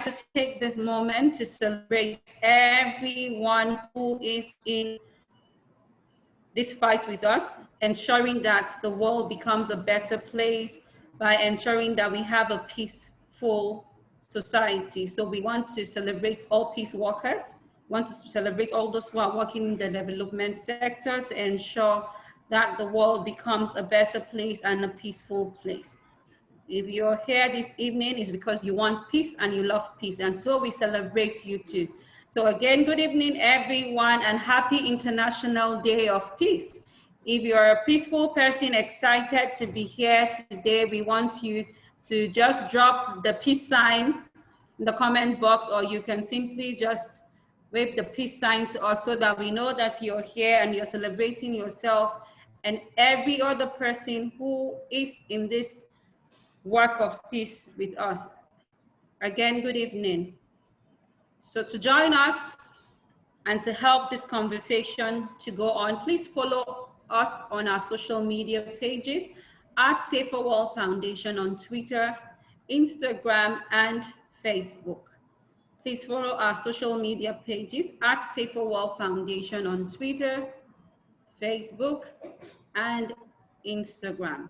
to take this moment to celebrate everyone who is in this fight with us, ensuring that the world becomes a better place by ensuring that we have a peaceful society. So we want to celebrate all peace workers, want to celebrate all those who are working in the development sector to ensure that the world becomes a better place and a peaceful place. If you're here this evening, it's because you want peace and you love peace, and so we celebrate you too. So again, good evening, everyone, and happy International Day of Peace. If you're a peaceful person excited to be here today, we want you to just drop the peace sign in the comment box, or you can simply just wave the peace sign to us so that we know that you're here and you're celebrating yourself and every other person who is in this work of peace with us. Again, good evening. So to join us and to help this conversation to go on, please follow us on our social media pages at Safer World Foundation on Twitter, Instagram, and Facebook. Please follow our social media pages at Safer World Foundation on Twitter, Facebook, and Instagram.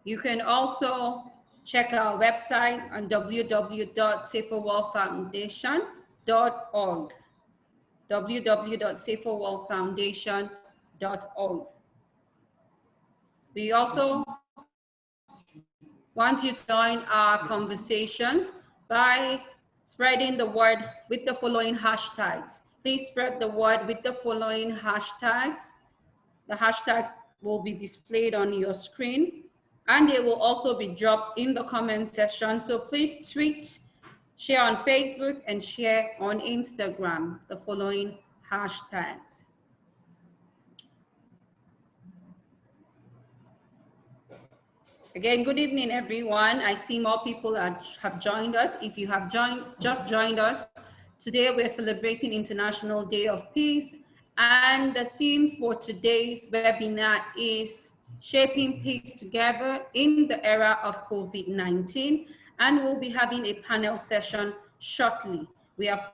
You can also check our website on www.saferworldfoundation.org, www.saferworldfoundation.org. We also want you to join our conversations by spreading the word with the following hashtags. Please spread the word with the following hashtags. The hashtags will be displayed on your screen, and they will also be dropped in the comment section. So please tweet, share on Facebook, and share on Instagram the following hashtags. Again, good evening, everyone. I see more people have joined us. If you have just joined us, today we're celebrating International Day of Peace, and the theme for today's webinar is Shaping Peace Together in the Era of COVID-19, and we'll be having a panel session shortly. We have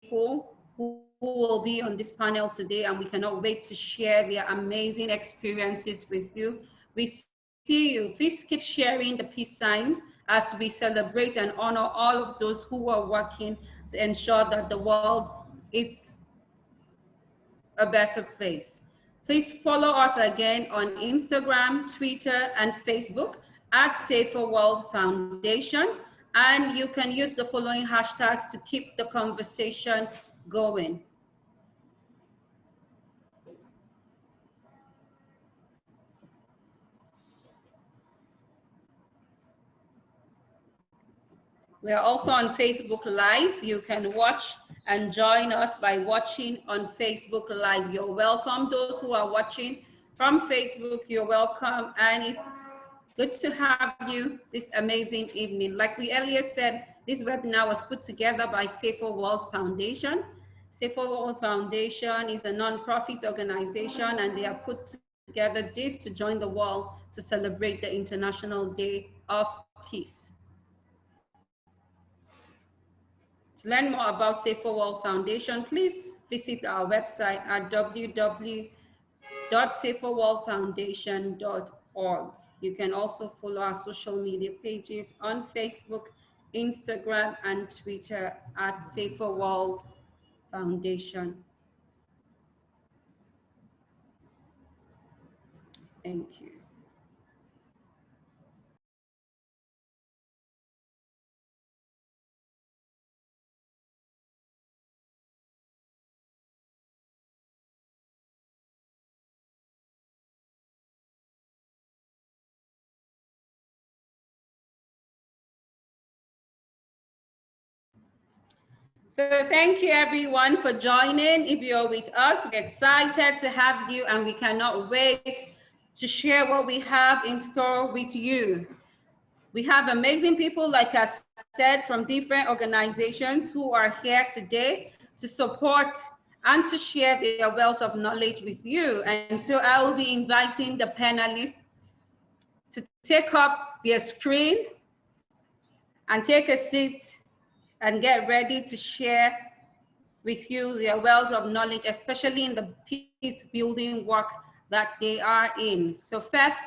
people who will be on this panel today, and we cannot wait to share their amazing experiences with you. We see you. Please keep sharing the peace signs as we celebrate and honor all of those who are working to ensure that the world is a better place. Please follow us again on Instagram, Twitter, and Facebook at Safer World Foundation. And you can use the following hashtags to keep the conversation going. We are also on Facebook Live. You can watch and join us by watching on Facebook Live. You're welcome. Those who are watching from Facebook, you're welcome. And it's good to have you this amazing evening. Like we earlier said, this webinar was put together by Safer World Foundation. Safer World Foundation is a non-profit organization, and they have put together this to join the world to celebrate the International Day of Peace. To learn more about Safer World Foundation, please visit our website at www.saferworldfoundation.org. You can also follow our social media pages on Facebook, Instagram, and Twitter at Safer World Foundation. Thank you. So thank you everyone for joining. If you're with us, we're excited to have you, and we cannot wait to share what we have in store with you. We have amazing people, like I said, from different organizations who are here today to support and to share their wealth of knowledge with you. And so I will be inviting the panelists to take up their screen and take a seat and get ready to share with you their wealth of knowledge, especially in the peace building work that they are in. So first,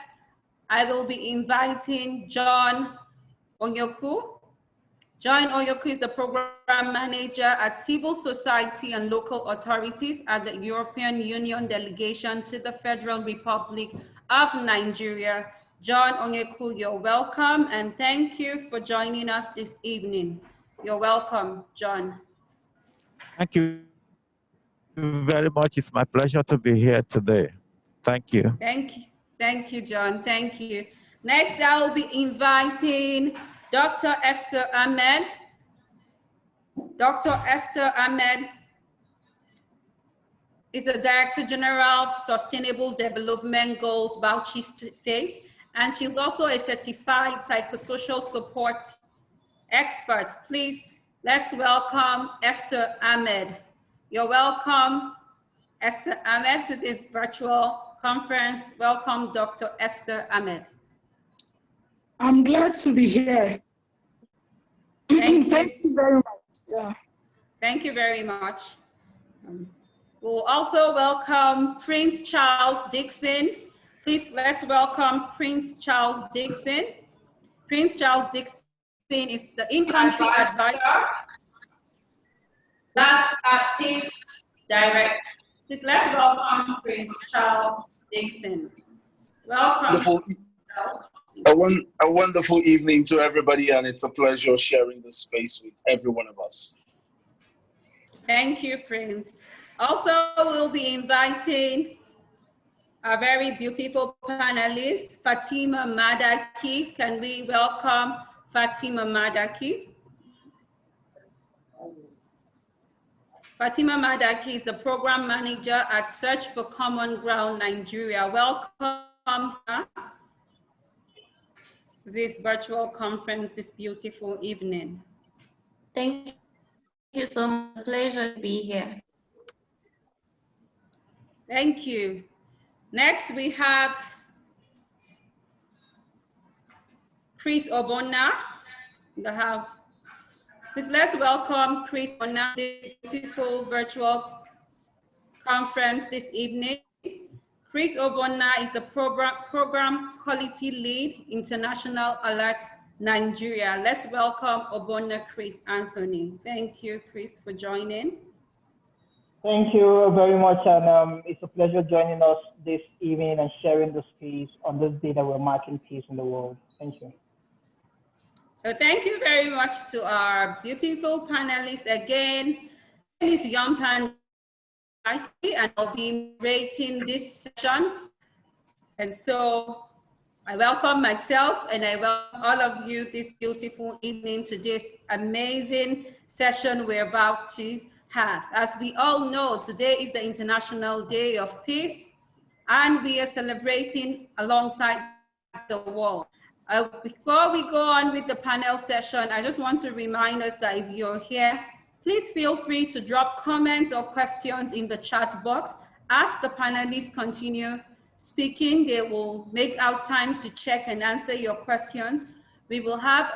I will be inviting John Onyoku. John Onyoku is the program manager at Civil Society and Local Authorities at the European Union Delegation to the Federal Republic of Nigeria. John Onyoku, you're welcome, and thank you for joining us this evening. You're welcome, John. Thank you very much. It's my pleasure to be here today. Thank you. Thank you, John. Thank you. Next, I will be inviting Dr. Esther Ahmed. Dr. Esther Ahmed is the Director General of Sustainable Development Goals, Bauchi State, and she's also a certified psychosocial support expert. Please, let's welcome Esther Ahmed. You're welcome, Esther Ahmed, to this virtual conference. Welcome, Dr. Esther Ahmed. I'm glad to be here. Thank you. Thank you very much. Yeah. Thank you very much. We'll also welcome Prince Charles Dixon. Please, let's welcome Prince Charles Dixon. Prince Charles Dixon is the in-country advisor, Black Artist Director. Please, let's welcome Prince Charles Dixon. Welcome. A wonderful evening to everybody, and it's a pleasure sharing this space with every one of us. Thank you, Prince. Also, we'll be inviting a very beautiful panelist, Fatima Madaki. Can we welcome Fatima Madaki? Fatima Madaki is the program manager at Search for Common Ground Nigeria. Welcome to this virtual conference this beautiful evening. Thank you so much. Pleasure to be here. Thank you. Next, we have Chris Obonna in the house. Please, let's welcome Chris Obonna to this beautiful virtual conference this evening. Chris Obonna is the program quality lead, International Alert Nigeria. Let's welcome Obonna Chris Anthony. Thank you, Chris, for joining. Thank you very much, and it's a pleasure joining us this evening and sharing the space on this day that we're marking peace in the world. Thank you. So thank you very much to our beautiful panelists again. My name is Yampan, and I'll be rating this session. And so I welcome myself and I welcome all of you this beautiful evening to this amazing session we're about to have. As we all know, today is the International Day of Peace, and we are celebrating alongside the world. Before we go on with the panel session, I just want to remind us that if you're here, please feel free to drop comments or questions in the chat box. As the panelists continue speaking, they will make out time to check and answer your questions. We will have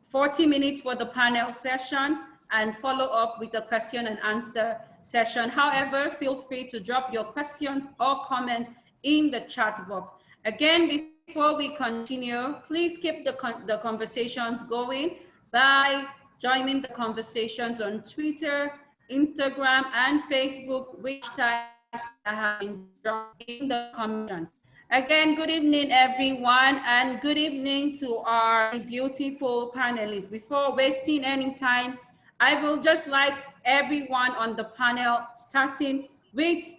40 minutes for the panel session and follow up with a question and answer session. However, feel free to drop your questions or comments in the chat box. Again, before we continue, please keep the conversations going by joining the conversations on Twitter, Instagram, and Facebook, which tags have been dropped in the comment. Again, good evening, everyone, and good evening to our beautiful panelists. Before wasting any time, I will just like everyone on the panel, starting with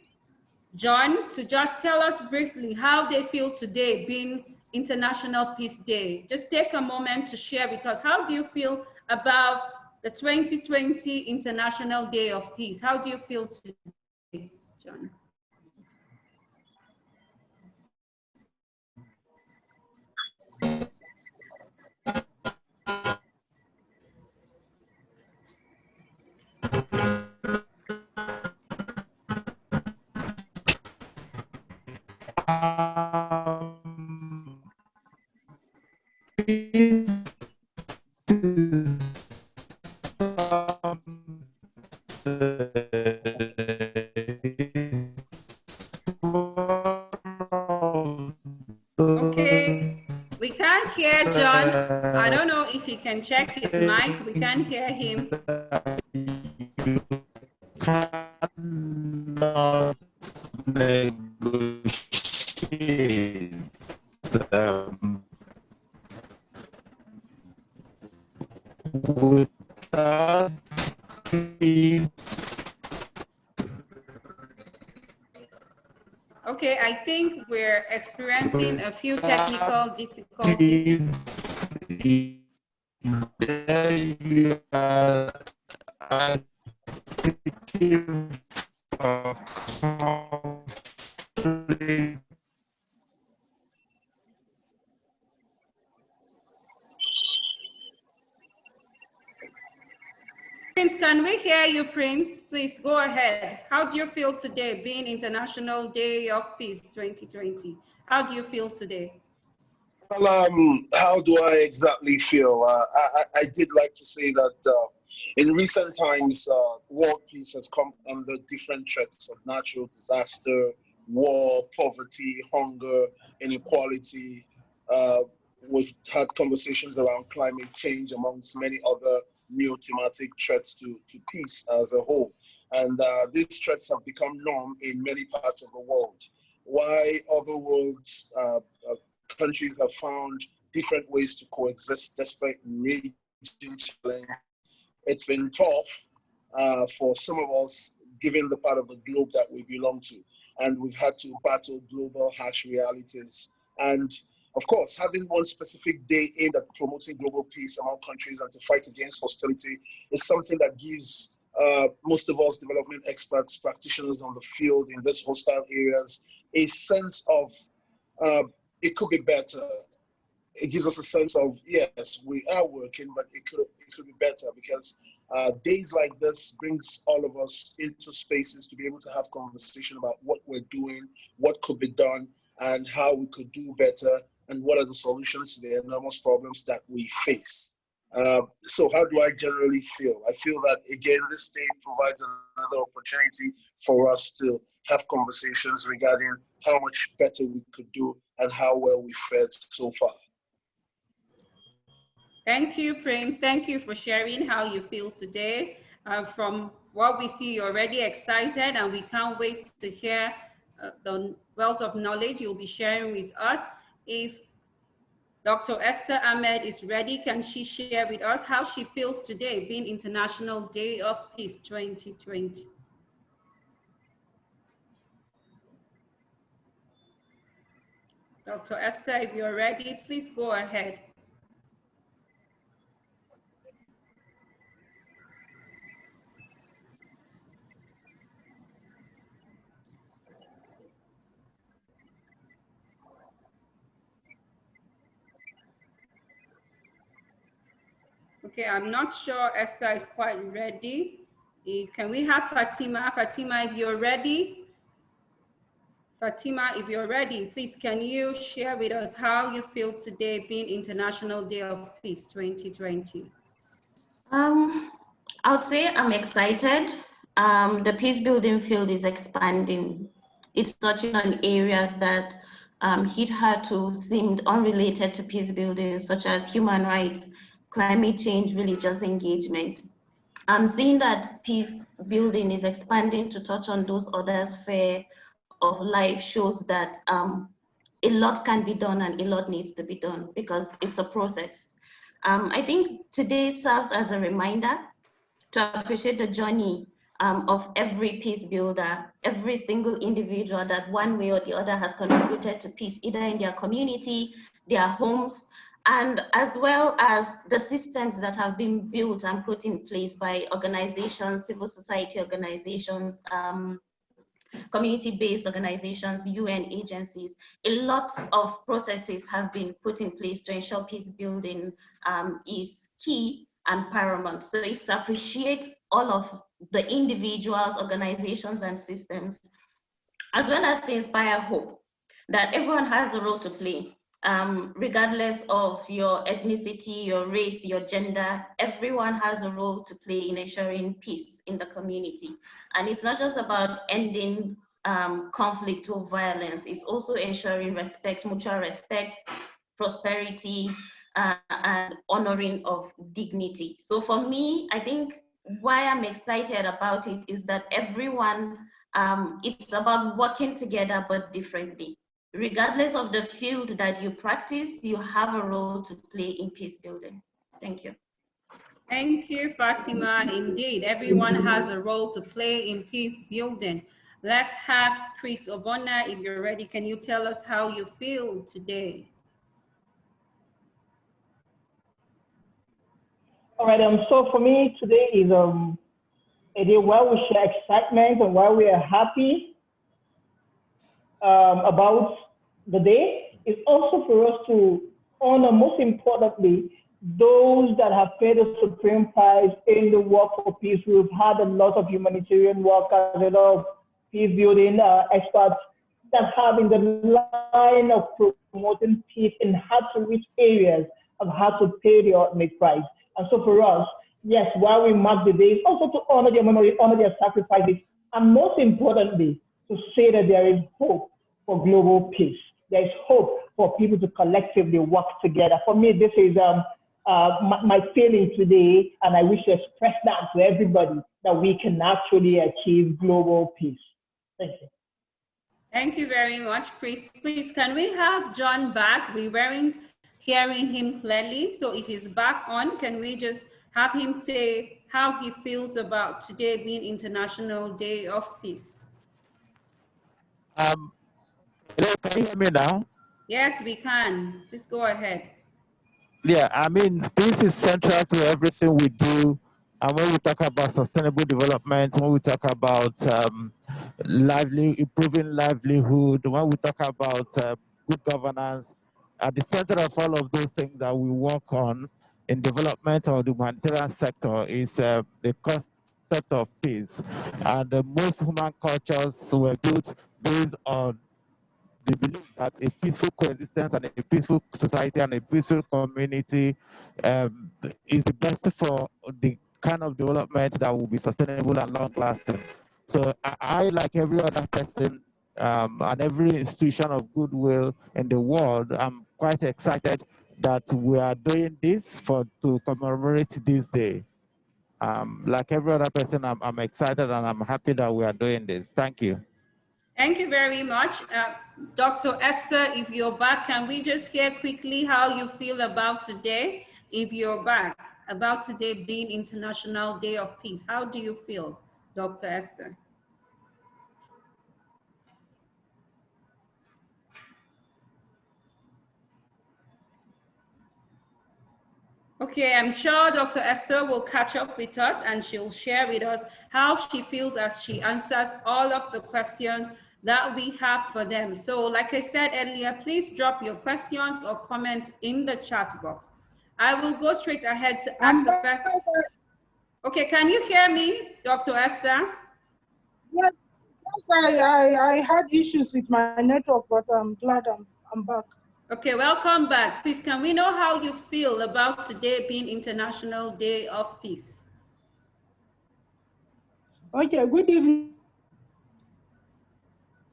John, to just tell us briefly how they feel today being International Peace Day. Just take a moment to share with us. How do you feel about the 2020 International Day of Peace? How do you feel today, John? Okay, we can't hear John. I don't know if he can check his mic. We can't hear him. You cannot negotiate without peace. Okay, I think we're experiencing a few technical difficulties. There you are asking for conflict. Prince, can we hear you, Prince? Please go ahead. How do you feel today, being International Day of Peace 2020? How do you feel today? Well, how do I exactly feel? I did like to say that in recent times, world peace has come under different threats of natural disaster, war, poverty, hunger, inequality. We've had conversations around climate change, amongst many other new thematic threats to peace as a whole. And these threats have become norm in many parts of the world. Why other worlds, countries have found different ways to coexist despite raging challenge. It's been tough for some of us, given the part of the globe that we belong to. And we've had to battle global harsh realities. And of course, having one specific day aimed at promoting global peace among countries and to fight against hostility is something that gives most of us development experts, practitioners on the field in these hostile areas, a sense of it could be better. It gives us a sense of, yes, we are working, but it could be better, because days like this brings all of us into spaces to be able to have conversation about what we're doing, what could be done, and how we could do better, and what are the solutions to the enormous problems that we face. So how do I generally feel? I feel that, again, this day provides another opportunity for us to have conversations regarding how much better we could do and how well we fared so far. Thank you, Prince. Thank you for sharing how you feel today. From what we see, you're already excited, and we can't wait to hear the wealth of knowledge you'll be sharing with us. If Dr. Esther Ahmed is ready, can she share with us how she feels today, being International Day of Peace 2020? Dr. Esther, if you're ready, please go ahead. Okay, I'm not sure Esther is quite ready. Can we have Fatima? Fatima, if you're ready. Fatima, if you're ready, please can you share with us how you feel today, being International Day of Peace 2020? I would say I'm excited. The peace building field is expanding. It's touching on areas that hitherto seemed unrelated to peace building, such as human rights, climate change, religious engagement. I'm seeing that peace building is expanding to touch on those other spheres of life, shows that a lot can be done and a lot needs to be done, because it's a process. I think today serves as a reminder to appreciate the journey of every peace builder, every single individual that one way or the other has contributed to peace, either in their community, their homes, and as well as the systems that have been built and put in place by organizations, civil society organizations, community-based organizations, UN agencies. A lot of processes have been put in place to ensure peace building is key and paramount. So it's to appreciate all of the individuals, organizations, and systems, as well as to inspire hope that everyone has a role to play. regardless of your ethnicity, your race, your gender, everyone has a role to play in ensuring peace in the community. And it's not just about ending conflict or violence, it's also ensuring respect, mutual respect, prosperity, and honoring of dignity. So for me, I think why I'm excited about it is that everyone, it's about working together but differently. Regardless of the field that you practice, you have a role to play in peace building. Thank you. Thank you, Fatima. Indeed, everyone has a role to play in peace building. Let's have Chris Obona, if you're ready, can you tell us how you feel today? All right, so for me, today is a day where we share excitement and where we are happy about the day. It's also for us to honor, most importantly, those that have paid the supreme price in the work for peace. We've had a lot of humanitarian workers, a lot of peace building experts that have in the line of promoting peace in hard to reach areas have had to pay the ultimate price. And so for us, yes, while we mark the days, also to honor their memory, honor their sacrifices, and most importantly, to say that there is hope for global peace. There is hope for people to collectively work together. For me, this is my feeling today, and I wish to express that to everybody, that we can actually achieve global peace. Thank you. Thank you very much, Chris. Please, can we have John back? We weren't hearing him clearly. So if he's back on, can we just have him say how he feels about today being International Day of Peace? Hello, can you hear me now? Yes, we can. Please go ahead. Yeah, I mean, peace is central to everything we do. And when we talk about sustainable development, when we talk about improving livelihood, when we talk about good governance, at the center of all of those things that we work on in development of the humanitarian sector is the concept of peace. And most human cultures were built based on the belief that a peaceful coexistence and a peaceful society and a peaceful community is the best for the kind of development that will be sustainable and long-lasting. So I, like every other person and every institution of goodwill in the world, I'm quite excited that we are doing this to commemorate this day. Like every other person, I'm excited and I'm happy that we are doing this. Thank you. Thank you very much. Dr. Esther, if you're back, can we just hear quickly how you feel about today? If you're back, about today being International Day of Peace, how do you feel, Dr. Esther? Okay, I'm sure Dr. Esther will catch up with us and she'll share with us how she feels as she answers all of the questions that we have for them. So like I said earlier, please drop your questions or comments in the chat box. I will go straight ahead to ask the first. Okay, can you hear me, Dr. Esther? Yes, I had issues with my network, but I'm glad I'm back. Okay, welcome back. Please, can we know how you feel about today being International Day of Peace? Okay, good evening,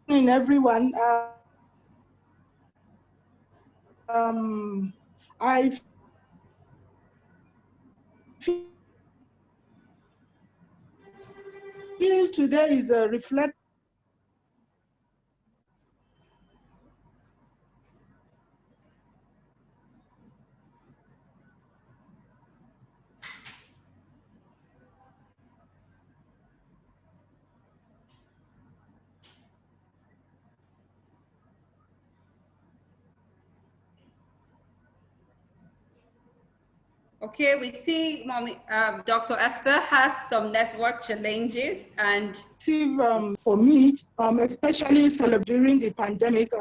everyone. I feel today is a reflect. Okay, we see Dr. Esther has some network challenges and For me, especially during the pandemic.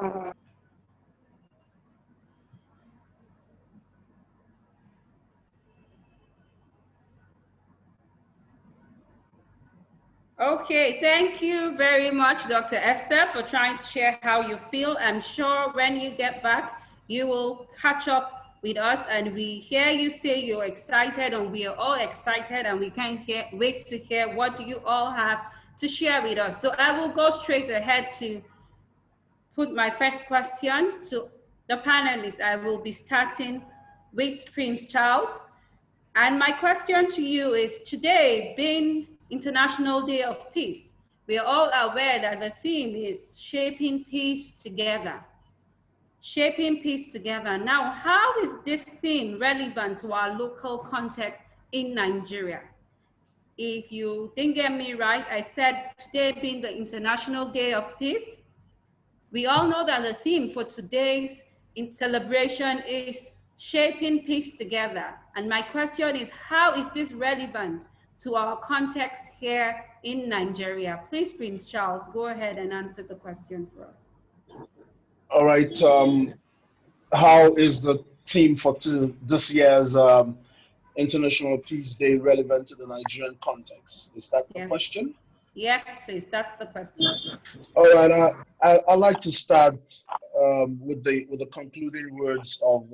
Okay, thank you very much, Dr. Esther, for trying to share how you feel. I'm sure when you get back, you will catch up with us, and we hear you say you're excited, and we are all excited, and we can't wait to hear what you all have to share with us. So I will go straight ahead to put my first question to the panelists. I will be starting with Prince Charles. And my question to you is, today being International Day of Peace, we are all aware that the theme is shaping peace together. Shaping peace together. Now, how is this theme relevant to our local context in Nigeria? If you didn't get me right, I said today being the International Day of Peace. We all know that the theme for today's celebration is shaping peace together. And my question is, how is this relevant to our context here in Nigeria? Please, Prince Charles, go ahead and answer the question for us. All right. How is the theme for this year's International Peace Day relevant to the Nigerian context? Is that the question? Yes, please. That's the question. All right. I'd like to start with the concluding words of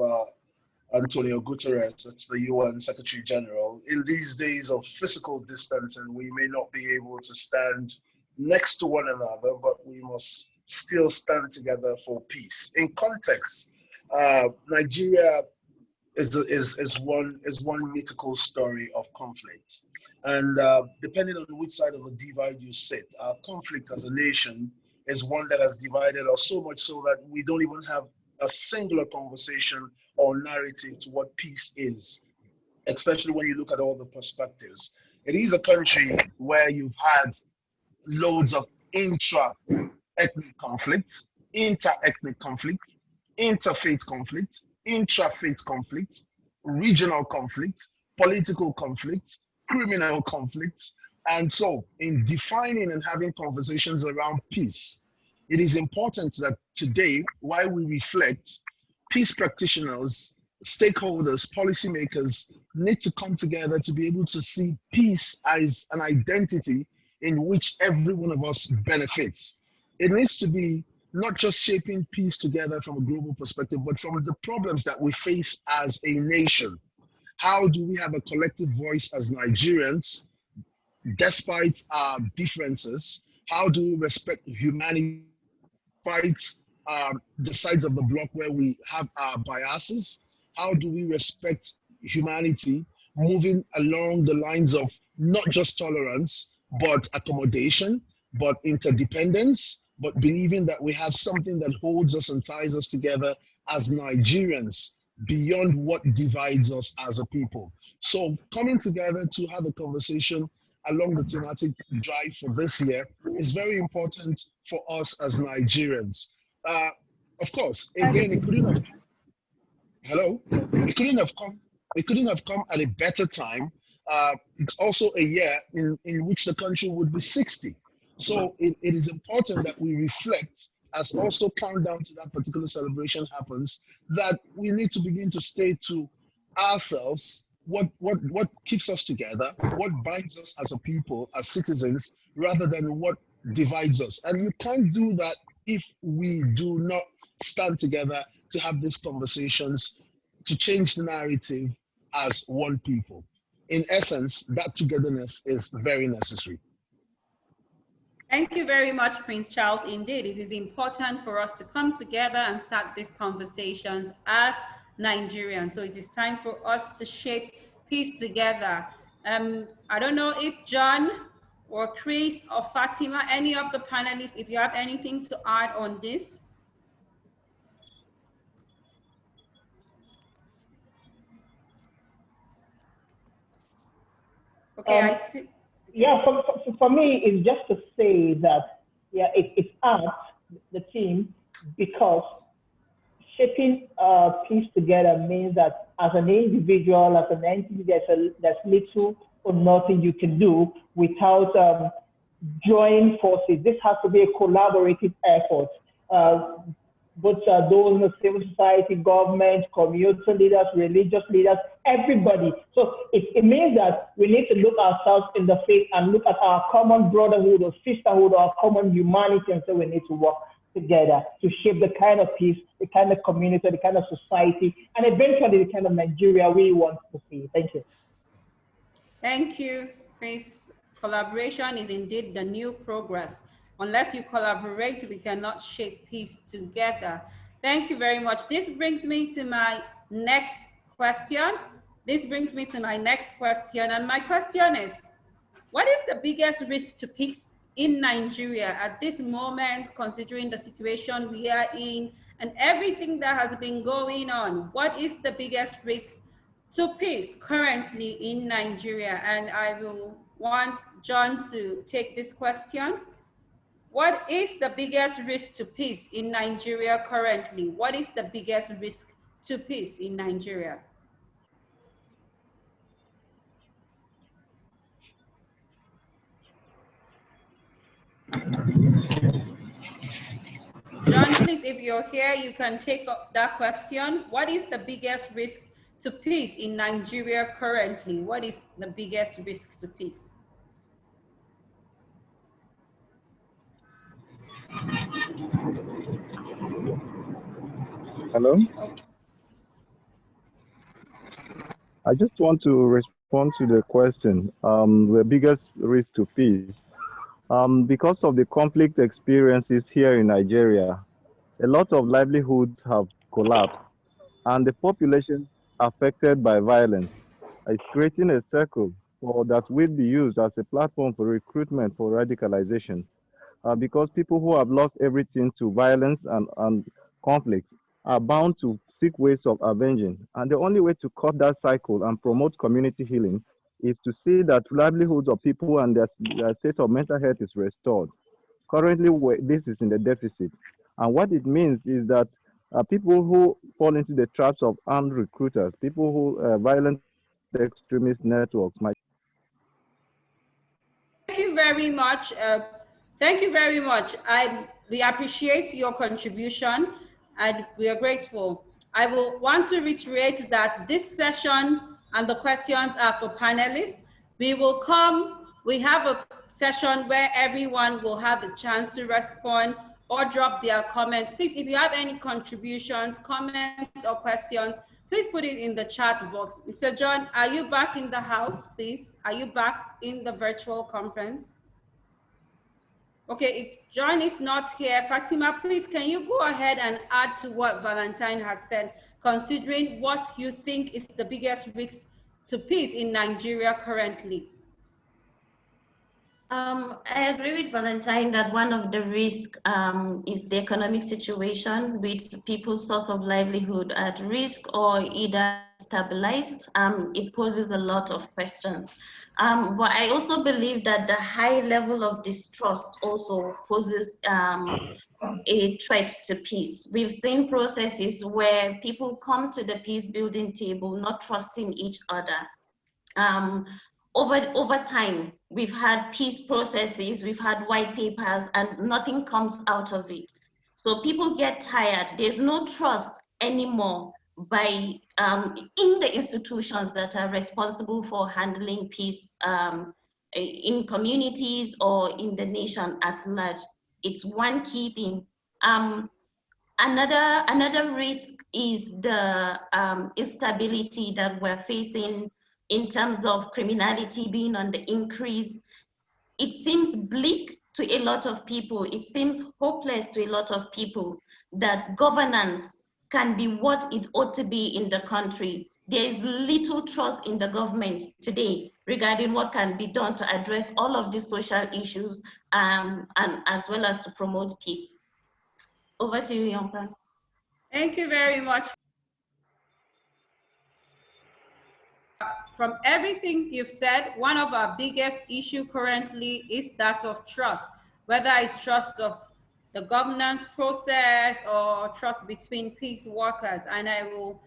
Antonio Guterres. It's the UN Secretary General. In these days of physical distancing, we may not be able to stand next to one another, but we must still stand together for peace. In context, Nigeria is one mythical story of conflict, and depending on which side of the divide you sit, our conflict as a nation is one that has divided us so much so that we don't even have a singular conversation or narrative to what peace is, especially when you look at all the perspectives. It is a country where you've had loads of intra-ethnic conflict, inter-ethnic conflict, interfaith conflict, intra-faith conflict, regional conflict, political conflict, criminal conflicts. And so in defining and having conversations around peace, it is important that today, while we reflect, peace practitioners, stakeholders, policymakers need to come together to be able to see peace as an identity in which every one of us benefits. It needs to be not just shaping peace together from a global perspective, but from the problems that we face as a nation. How do we have a collective voice as Nigerians, despite our differences? How do we respect humanity, despite the sides of the block where we have our biases? How do we respect humanity, moving along the lines of not just tolerance, but accommodation, but interdependence, but believing that we have something that holds us and ties us together as Nigerians beyond what divides us as a people. So coming together to have a conversation along the thematic drive for this year is very important for us as Nigerians. Of course, again, it couldn't have come at a better time. It's also a year in which the country would be 60. So it is important that we reflect, as also countdown to that particular celebration happens, that we need to begin to state to ourselves what keeps us together, what binds us as a people, as citizens, rather than what divides us. And you can't do that if we do not stand together to have these conversations, to change the narrative as one people. In essence, that togetherness is very necessary. Thank you very much, Prince Charles. Indeed, it is important for us to come together and start these conversations as Nigerians. So it is time for us to shape peace together. I don't know if John or Chris or Fatima, any of the panelists, if you have anything to add on this. Okay, I see. Yeah, for me, it's just to say that, yeah, it's art, the team, because shaping peace together means that as an individual, as an entity, there's little or nothing you can do without joining forces. This has to be a collaborative effort. Both those in the civil society, government, community leaders, religious leaders, everybody. So it means that we need to look ourselves in the face and look at our common brotherhood or sisterhood or our common humanity and say we need to work together to shape the kind of peace, the kind of community, the kind of society, and eventually the kind of Nigeria we want to see. Thank you. Thank you, Chris. Collaboration is indeed the new progress. Unless you collaborate, we cannot shape peace together. Thank you very much. This brings me to my next question. And my question is, what is the biggest risk to peace in Nigeria at this moment, considering the situation we are in and everything that has been going on? What is the biggest risk to peace currently in Nigeria? And I will want John to take this question. What is the biggest risk to peace in Nigeria currently? What is the biggest risk to peace in Nigeria? John, please, if you're here, you can take up that question. What is the biggest risk to peace in Nigeria currently? What is the biggest risk to peace? Hello? Okay. I just want to respond to the question, the biggest risk to peace. Because of the conflict experiences here in Nigeria, a lot of livelihoods have collapsed, and the population affected by violence is creating a circle that will be used as a platform for recruitment for radicalization. Because people who have lost everything to violence and conflict are bound to seek ways of avenging. And the only way to cut that cycle and promote community healing is to see that livelihoods of people and their state of mental health is restored. Currently, this is in the deficit. And what it means is that people who fall into the traps of armed recruiters, people who violent extremist networks might. Thank you very much. Thank you very much. We appreciate your contribution and we are grateful. I will want to reiterate that this session and the questions are for panelists. We have a session where everyone will have the chance to respond or drop their comments. Please, if you have any contributions, comments, or questions, please put it in the chat box. Mr. John, are you back in the house, please? Are you back in the virtual conference? Okay, if John is not here, Fatima, please, can you go ahead and add to what Valentine has said, considering what you think is the biggest risk to peace in Nigeria currently? I agree with Valentine that one of the risks is the economic situation with people's source of livelihood at risk or either stabilized. It poses a lot of questions. But I also believe that the high level of distrust also poses a threat to peace. We've seen processes where people come to the peace building table not trusting each other. Over time, we've had peace processes, we've had white papers, and nothing comes out of it. So people get tired. There's no trust anymore in the institutions that are responsible for handling peace in communities or in the nation at large. It's one key thing. Another risk is the instability that we're facing in terms of criminality being on the increase. It seems bleak to a lot of people. It seems hopeless to a lot of people that governance can be what it ought to be in the country. There is little trust in the government today regarding what can be done to address all of these social issues and as well as to promote peace. Over to you, Yompan. Thank you very much. From everything you've said, one of our biggest issues currently is that of trust, whether it's trust of the governance process or trust between peace workers. And I will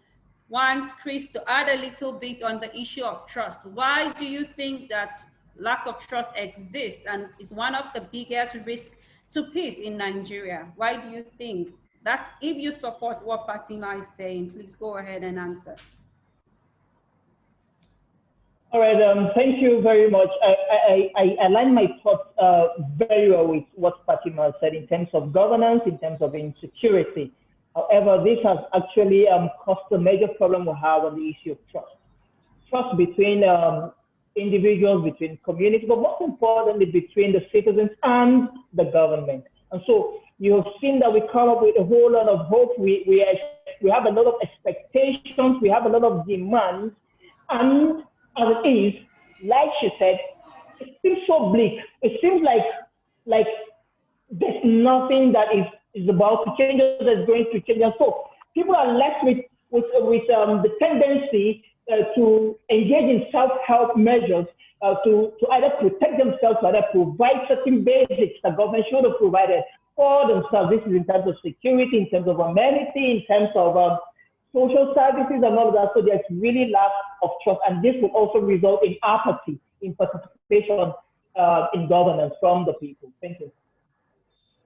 want Chris to add a little bit on the issue of trust. Why do you think that lack of trust exists and is one of the biggest risks to peace in Nigeria? Why do you think? That's if you support what Fatima is saying. Please go ahead and answer. All right, thank you very much. I align my thoughts very well with what Fatima said in terms of governance, in terms of insecurity. However, this has actually caused a major problem we have on the issue of trust. Trust between individuals, between communities, but most importantly, between the citizens and the government. And so you have seen that we come up with a whole lot of hope. We have a lot of expectations. We have a lot of demands. And as it is, like she said, it seems so bleak. It seems like there's nothing that is about to change or that's going to change. And so people are left with the tendency to engage in self-help measures to either protect themselves or either provide certain basics that government should have provided for themselves. This is in terms of security, in terms of amenity, in terms of social services and all of that. So there's really lack of trust, and this will also result in apathy in participation in governance from the people. Thank you.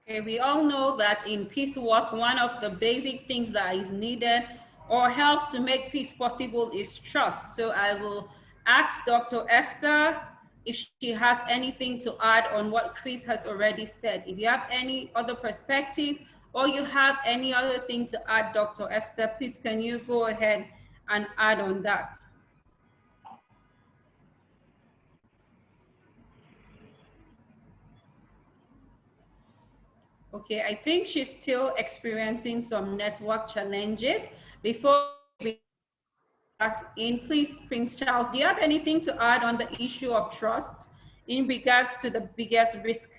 Okay, we all know that in peace work, one of the basic things that is needed or helps to make peace possible is trust. So I will ask Dr. Esther if she has anything to add on what Chris has already said. If you have any other perspective or you have any other thing to add, Dr. Esther, please can you go ahead and add on that? Okay, I think she's still experiencing some network challenges. Before we back in, please, Prince Charles, do you have anything to add on the issue of trust in regards to the biggest risk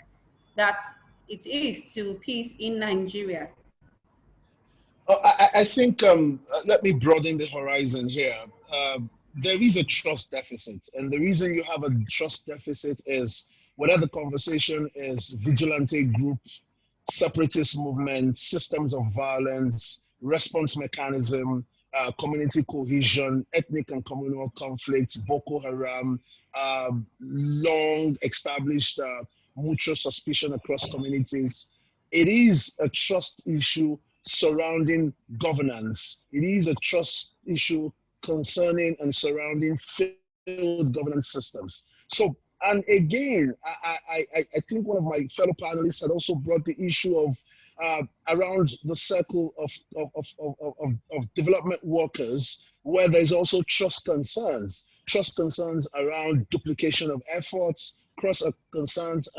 that it is to peace in Nigeria? I think, let me broaden the horizon here. There is a trust deficit, and the reason you have a trust deficit is whether the conversation is vigilante group, separatist movement, systems of violence, response mechanism, community cohesion, ethnic and communal conflicts, Boko Haram, long established mutual suspicion across communities. It is a trust issue surrounding governance. It is a trust issue concerning and surrounding failed governance systems. So, and again, I think one of my fellow panelists had also brought the issue of around the circle of development workers, where there's also trust concerns around duplication of efforts, cross concerns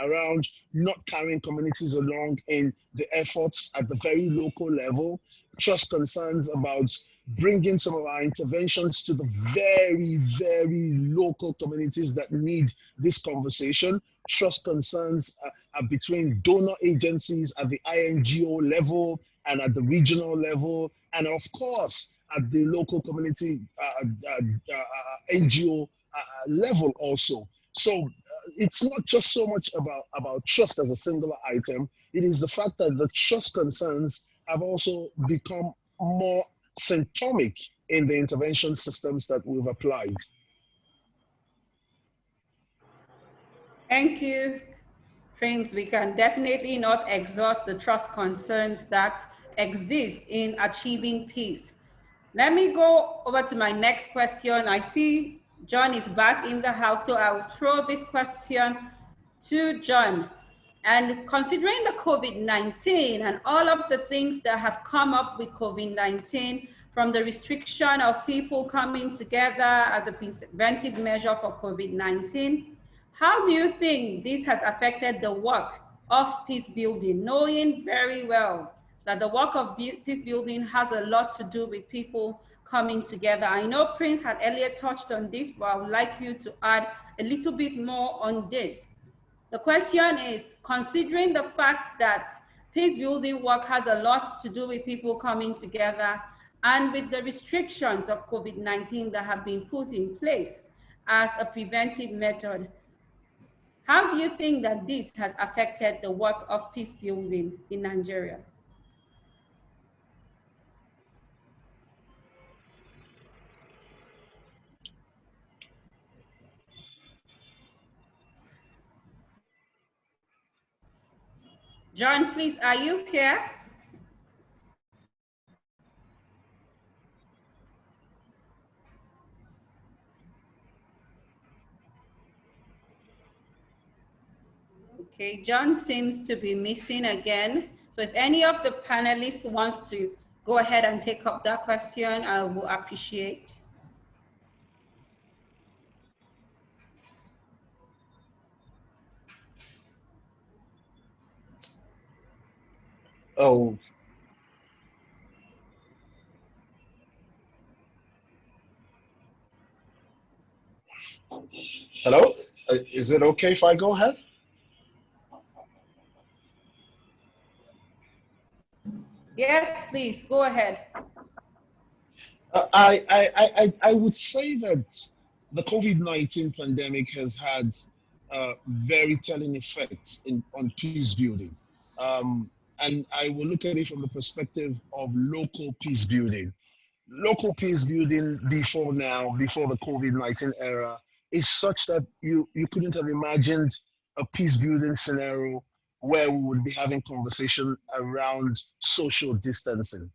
around not carrying communities along in the efforts at the very local level, trust concerns about bringing some of our interventions to the very, very local communities that need this conversation, trust concerns between donor agencies at the INGO level and at the regional level, and of course, at the local community NGO level also. So it's not just so much about trust as a singular item. It is the fact that the trust concerns have also become more symptomic in the intervention systems that we've applied. Thank you, Prince. We can definitely not exhaust the trust concerns that exist in achieving peace. Let me go over to my next question. I see John is back in the house, so I will throw this question to John. And considering the COVID-19 and all of the things that have come up with COVID-19, from the restriction of people coming together as a preventive measure for COVID-19, how do you think this has affected the work of peace building, knowing very well that the work of peace building has a lot to do with people coming together? I know Prince had earlier touched on this, but I would like you to add a little bit more on this. The question is, considering the fact that peace building work has a lot to do with people coming together, and with the restrictions of COVID-19 that have been put in place as a preventive method, how do you think that this has affected the work of peace building in Nigeria? John, please, are you here? Okay, John seems to be missing again. So if any of the panelists wants to go ahead and take up that question, I will appreciate. Oh. Hello? Is it okay if I go ahead? Yes, please, go ahead. I would say that the COVID-19 pandemic has had very telling effects on peace building. And I will look at it from the perspective of local peace building. Local peace building before now, before the COVID-19 era, is such that you couldn't have imagined a peace building scenario where we would be having conversation around social distancing.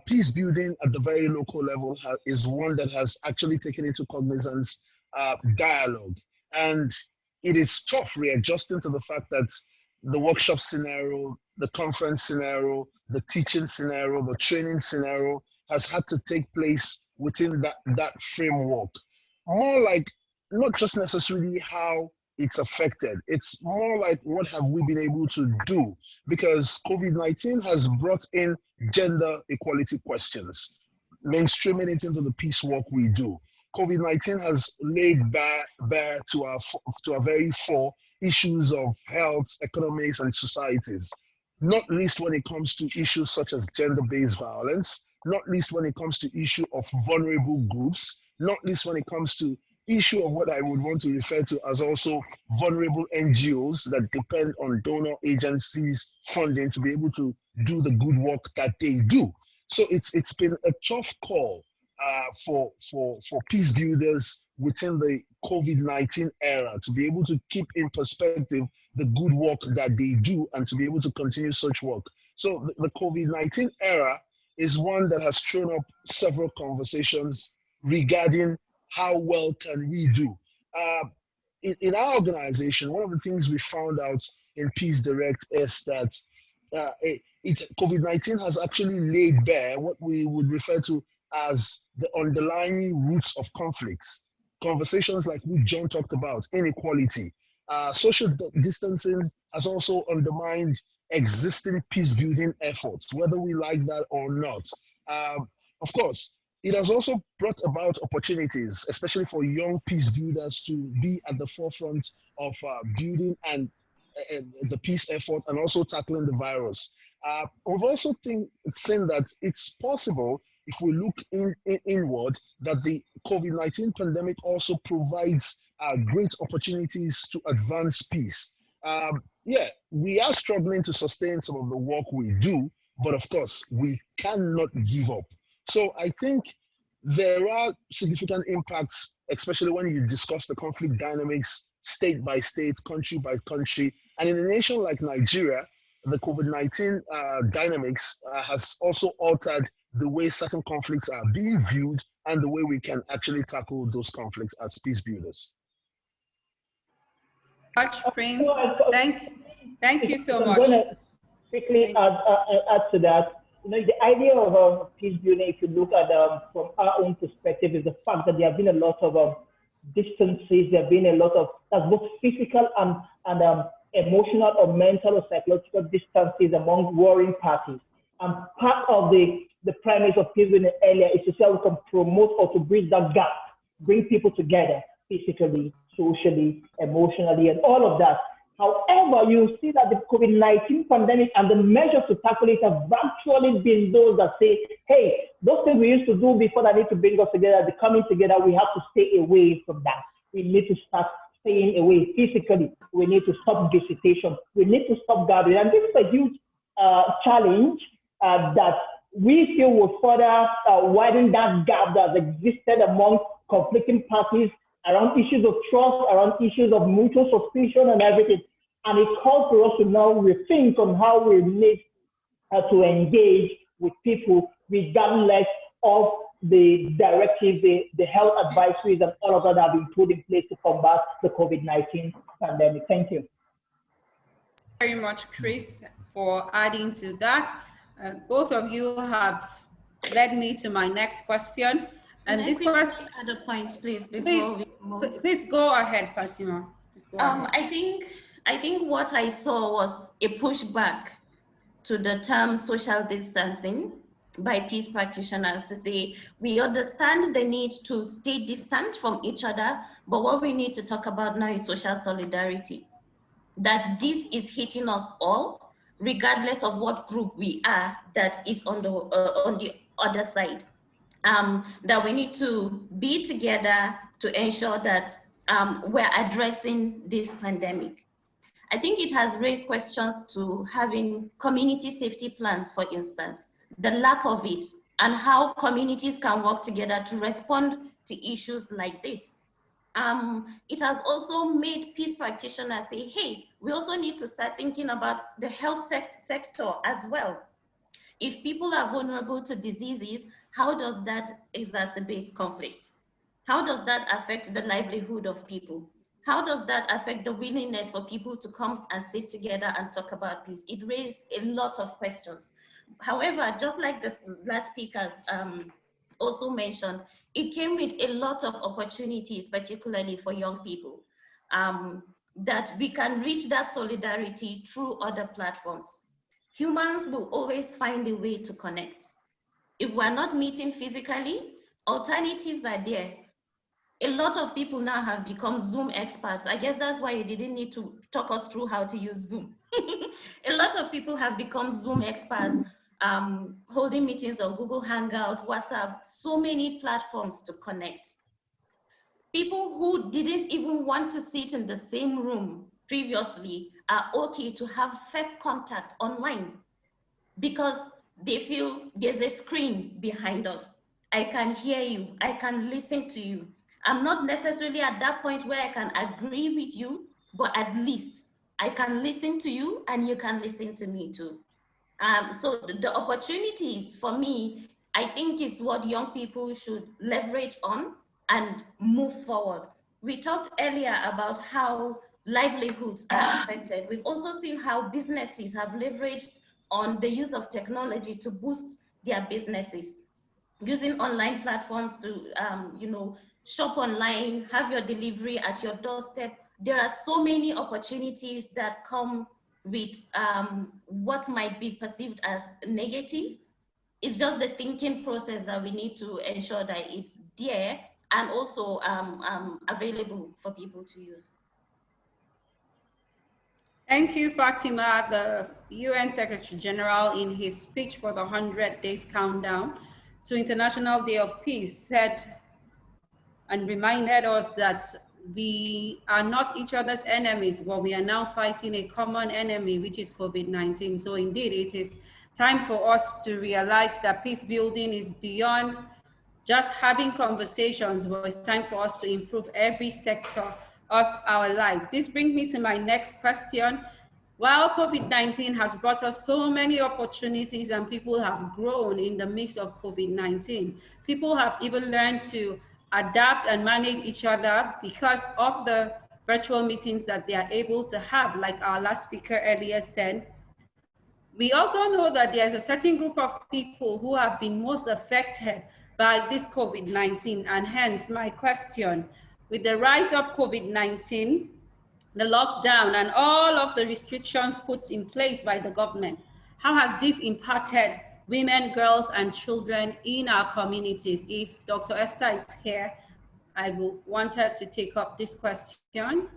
Peace building at the very local level is one that has actually taken into cognizance dialogue. And it is tough readjusting to the fact that the workshop scenario, the conference scenario, the teaching scenario, the training scenario has had to take place within that framework. More like not just necessarily how it's affected, it's more like what have we been able to do, because COVID-19 has brought in gender equality questions, mainstreaming it into the peace work we do. COVID-19 has laid bare to our very fore issues of health, economics, and societies, not least when it comes to issues such as gender-based violence, not least when it comes to issue of vulnerable groups, not least when it comes to issue of what I would want to refer to as also vulnerable NGOs that depend on donor agencies funding to be able to do the good work that they do. So it's been a tough call for peace builders within the COVID-19 era to be able to keep in perspective the good work that they do and to be able to continue such work. So the COVID-19 era is one that has thrown up several conversations regarding how well can we do. In our organization, one of the things we found out in Peace Direct is that COVID-19 has actually laid bare what we would refer to as the underlying roots of conflicts. Conversations like what John talked about, inequality. Social distancing has also undermined existing peace building efforts, whether we like that or not. Of course, it has also brought about opportunities, especially for young peace builders to be at the forefront of building and the peace effort and also tackling the virus. We've also seen that it's possible, if we look inward, that the COVID-19 pandemic also provides great opportunities to advance peace. Yeah, we are struggling to sustain some of the work we do, but of course, we cannot give up. So I think there are significant impacts, especially when you discuss the conflict dynamics state by state, country by country. And in a nation like Nigeria, the COVID-19 dynamics has also altered the way certain conflicts are being viewed and the way we can actually tackle those conflicts as peace builders. Prince, thank you so much. I'm going to quickly add to that. You know, the idea of peace building, if you look at from our own perspective, is the fact that there have been a lot of distances. There have been a lot of that's both physical and emotional or mental or psychological distances among warring parties. And part of the premise of peace building earlier is to see how we can promote or to bridge that gap, bring people together physically, socially, emotionally, and all of that. However, you see that the COVID-19 pandemic and the measures to tackle it have actually been those that say, hey, those things we used to do before that need to bring us together, the coming together, we have to stay away from that. We need to start staying away physically. We need to stop visitation. We need to stop gathering. And this is a huge challenge that we feel will further widen that gap that existed among conflicting parties around issues of trust, around issues of mutual suspicion and everything. And it calls for us to now rethink on how we need to engage with people regardless of the directives, the health advisories and all of that have been put in place to combat the COVID-19 pandemic. Thank you. very much, Chris, for adding to that. Both of you have led me to my next question. And this question, add a point, please, please, before we move. please go ahead, Fatima. Just go ahead. I think what I saw was a pushback to the term social distancing by peace practitioners to say, we understand the need to stay distant from each other, but what we need to talk about now is social solidarity. That this is hitting us all, regardless of what group we are, that is on the other side. That we need to be together to ensure that we're addressing this pandemic. I think it has raised questions to having community safety plans, for instance, the lack of it, and how communities can work together to respond to issues like this. It has also made peace practitioners say, hey, we also need to start thinking about the health sector as well. If people are vulnerable to diseases, how does that exacerbate conflict? How does that affect the livelihood of people? How does that affect the willingness for people to come and sit together and talk about peace? It raised a lot of questions. However, just like the last speakers also mentioned, it came with a lot of opportunities, particularly for young people, that we can reach that solidarity through other platforms. Humans will always find a way to connect. If we're not meeting physically, alternatives are there. A lot of people now have become Zoom experts. I guess that's why you didn't need to talk us through how to use Zoom. A lot of people have become Zoom experts, holding meetings on Google Hangout, WhatsApp, so many platforms to connect. People who didn't even want to sit in the same room previously are okay to have first contact online because they feel there's a screen behind us. I can hear you, I can listen to you. I'm not necessarily at that point where I can agree with you, but at least I can listen to you and you can listen to me too. So the opportunities for me, I think is what young people should leverage on and move forward. We talked earlier about how livelihoods are affected. We've also seen how businesses have leveraged on the use of technology to boost their businesses, using online platforms to shop online, have your delivery at your doorstep. There are so many opportunities that come with what might be perceived as negative. It's just the thinking process that we need to ensure that it's there and also available for people to use. Thank you, Fatima. The UN Secretary General, in his speech for the 100 days countdown to International Day of Peace, said and reminded us that we are not each other's enemies, but we are now fighting a common enemy, which is COVID-19. So indeed, it is time for us to realize that peace building is beyond just having conversations, but it's time for us to improve every sector of our lives. This brings me to my next question. While COVID-19 has brought us so many opportunities and people have grown in the midst of COVID-19, people have even learned to adapt and manage each other because of the virtual meetings that they are able to have, like our last speaker earlier said. We also know that there's a certain group of people who have been most affected by this COVID-19, and hence my question, with the rise of COVID-19, the lockdown and all of the restrictions put in place by the government, how has this impacted women, girls, and children in our communities? If Dr. Esther is here, I will want her to take up this question.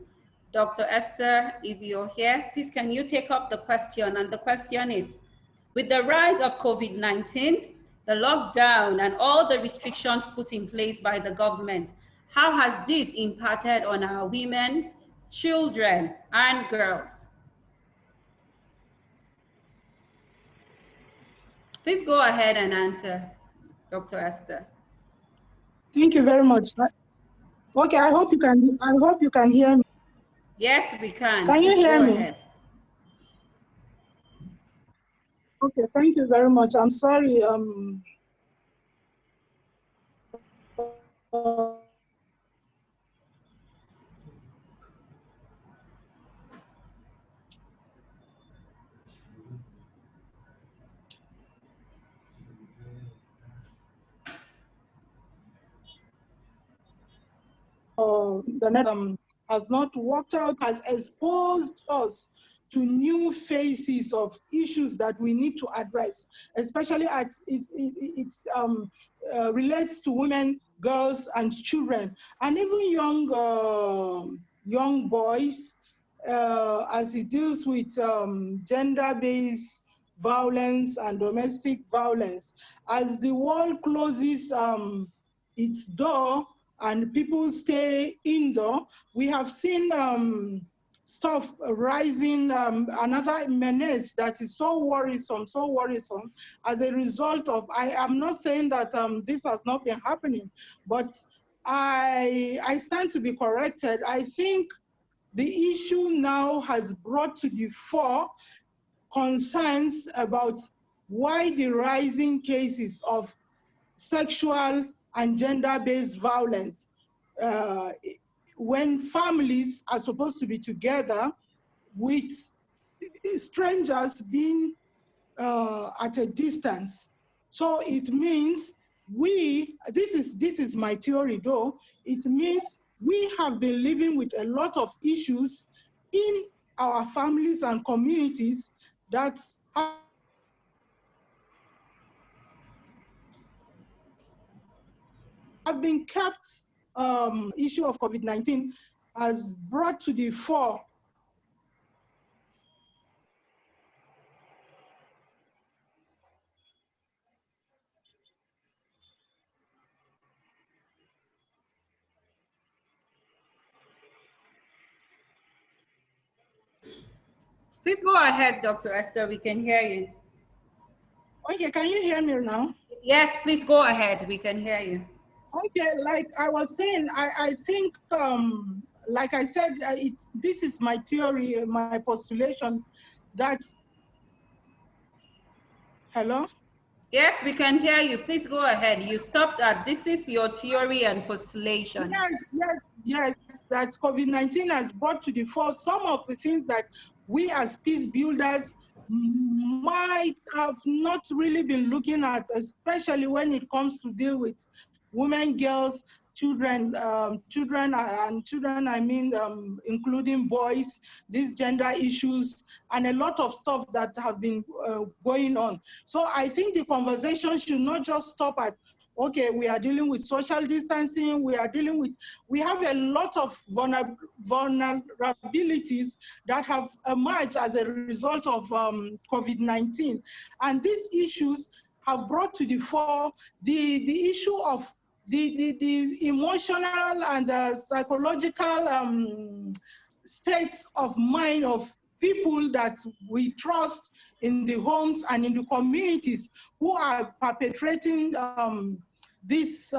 Dr. Esther, if you're here, please can you take up the question? And the question is, with the rise of COVID-19, the lockdown and all the restrictions put in place by the government, how has this impacted on our women, children, and girls? Please go ahead and answer, Dr. Esther. Thank you very much. Okay, I hope you can hear me. Yes, we can. Can you hear me? Ahead. Okay, thank you very much. I'm sorry. the net has not worked out, has exposed us to new phases of issues that we need to address, especially as it relates to women, girls, and children, and even young boys, as it deals with gender-based violence and domestic violence. As the world closes its door and people stay indoor, we have seen stuff rising, another menace that is so worrisome as a result of, I am not saying that this has not been happening, but I stand to be corrected. I think the issue now has brought to the fore concerns about why the rising cases of sexual and gender-based violence, when families are supposed to be together with strangers being at a distance. So it means this is my theory though, it means we have been living with a lot of issues in our families and communities that have been kept. Issue of COVID-19 has brought to the fore Please go ahead, Dr. Esther. We can hear you. Okay, can you hear me now? Yes, please go ahead. We can hear you. Okay, like I was saying, I think, like I said, this is my theory, my postulation, that, hello? Yes, we can hear you. Please go ahead. You stopped at, this is your theory and postulation. Yes, that COVID-19 has brought to the fore some of the things that we as peace builders might have not really been looking at, especially when it comes to deal with women, girls, children, I mean, including boys, these gender issues, and a lot of stuff that have been going on. So I think the conversation should not just stop at, okay, we are dealing with social distancing, we have a lot of vulnerabilities that have emerged as a result of COVID-19. And these issues have brought to the fore the issue of the emotional and psychological states of mind of people that we trust in the homes and in the communities who are perpetrating this